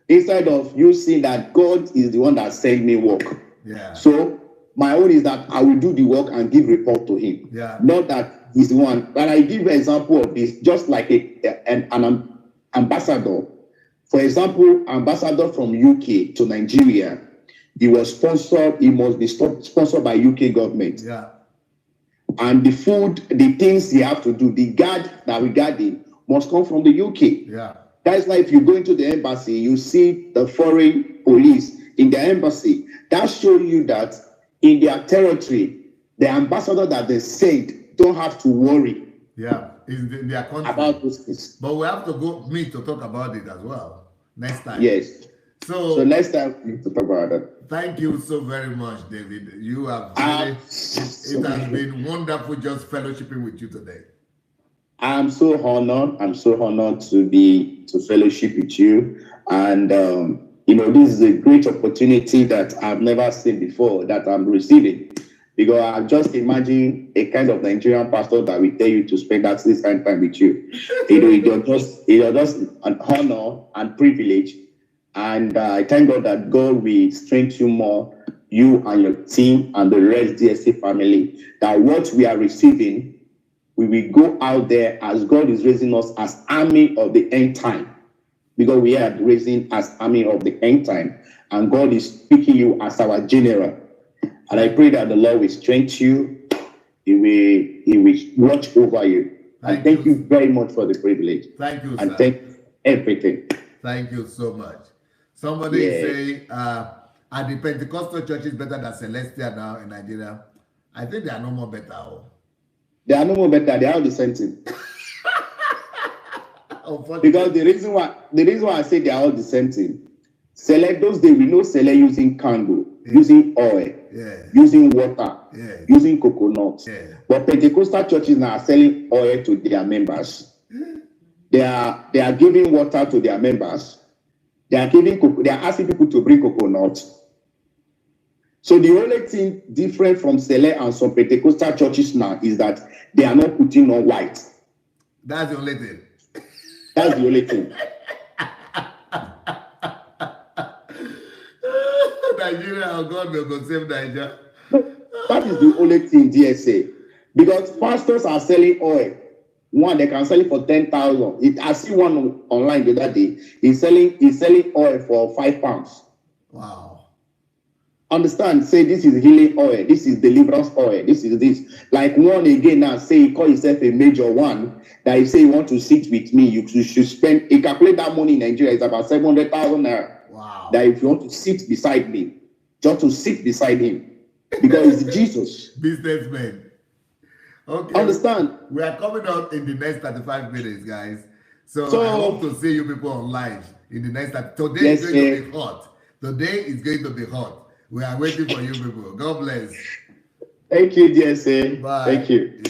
[SPEAKER 1] Instead of you seeing that God is the one that sent me work.
[SPEAKER 2] Yeah.
[SPEAKER 1] So my own is that I will do the work and give report to him.
[SPEAKER 2] Yeah.
[SPEAKER 1] Not that he's the one. But I give an example of this, just like an ambassador. For example, ambassador from UK to Nigeria, he was sponsored, he must be sponsored by UK government.
[SPEAKER 2] Yeah.
[SPEAKER 1] And the food, the things he have to do, the guard that we guard him must come from the UK.
[SPEAKER 2] Yeah.
[SPEAKER 1] That's why if you go into the embassy, you see the foreign police in the embassy. That shows you that in their territory, the ambassador that they sent don't have to worry.
[SPEAKER 2] Yeah, in their country.
[SPEAKER 1] About those things.
[SPEAKER 2] But we have to meet to talk about it as well next time.
[SPEAKER 1] Yes.
[SPEAKER 2] So
[SPEAKER 1] next time we need to talk about it.
[SPEAKER 2] Thank you so very much, David. You have really, it has been wonderful just fellowshipping with you today.
[SPEAKER 1] I'm so honored. I'm so honored to fellowship with you. And, you know, this is a great opportunity that I've never seen before that I'm receiving. Because I just imagine a kind of Nigerian pastor that will tell you to spend this kind of time with you. You know, it's just an honor and privilege. And I thank God that God will strengthen you more, you and your team and the rest DSC family, that what we are receiving, we will go out there as God is raising us as army of the end time. Because we are raising as army of the end time. And God is picking you as our general. And I pray that the Lord will strengthen you. He will watch over you. Thank you very much for the privilege.
[SPEAKER 2] Thank you,
[SPEAKER 1] and
[SPEAKER 2] sir.
[SPEAKER 1] Thank you everything.
[SPEAKER 2] Thank you so much. Somebody is saying, are the Pentecostal churches better than Celestial now in Nigeria? I think they are no more better. Oh.
[SPEAKER 1] They are no more better. They are all the same thing. Because the reason why I say they are all the same thing, select those days we know select using candle, using oil, using water, using coconut. But Pentecostal churches now are selling oil to their members. They are giving water to their members. They are asking people to bring coconut. So the only thing different from select and some Pentecostal churches now is that they are not putting on white.
[SPEAKER 2] That's the only thing.
[SPEAKER 1] That's the only thing.
[SPEAKER 2] Nigeria, oh God, will go save Nigeria.
[SPEAKER 1] That is the only thing, DSA. Because pastors are selling oil. One, they can sell it for 10,000. I see one online the other day. He's selling oil for £5.
[SPEAKER 2] Wow.
[SPEAKER 1] Understand? Say this is healing oil. This is deliverance oil. This is this. Like one again now, say he call himself a major one. That he say you want to sit with me, you should spend. He calculate that money in Nigeria is about 700,000 naira.
[SPEAKER 2] Wow.
[SPEAKER 1] That if you want to sit beside me, just to sit beside him, because it's Jesus.
[SPEAKER 2] Businessman. Okay.
[SPEAKER 1] Understand?
[SPEAKER 2] We are coming up in the next 35 minutes, guys. So I hope to see you people on live in the next. Today is going to be hot. Today is going to be hot. We are waiting for you people. God bless.
[SPEAKER 1] Thank you, DSA.
[SPEAKER 2] Bye.
[SPEAKER 1] Thank you.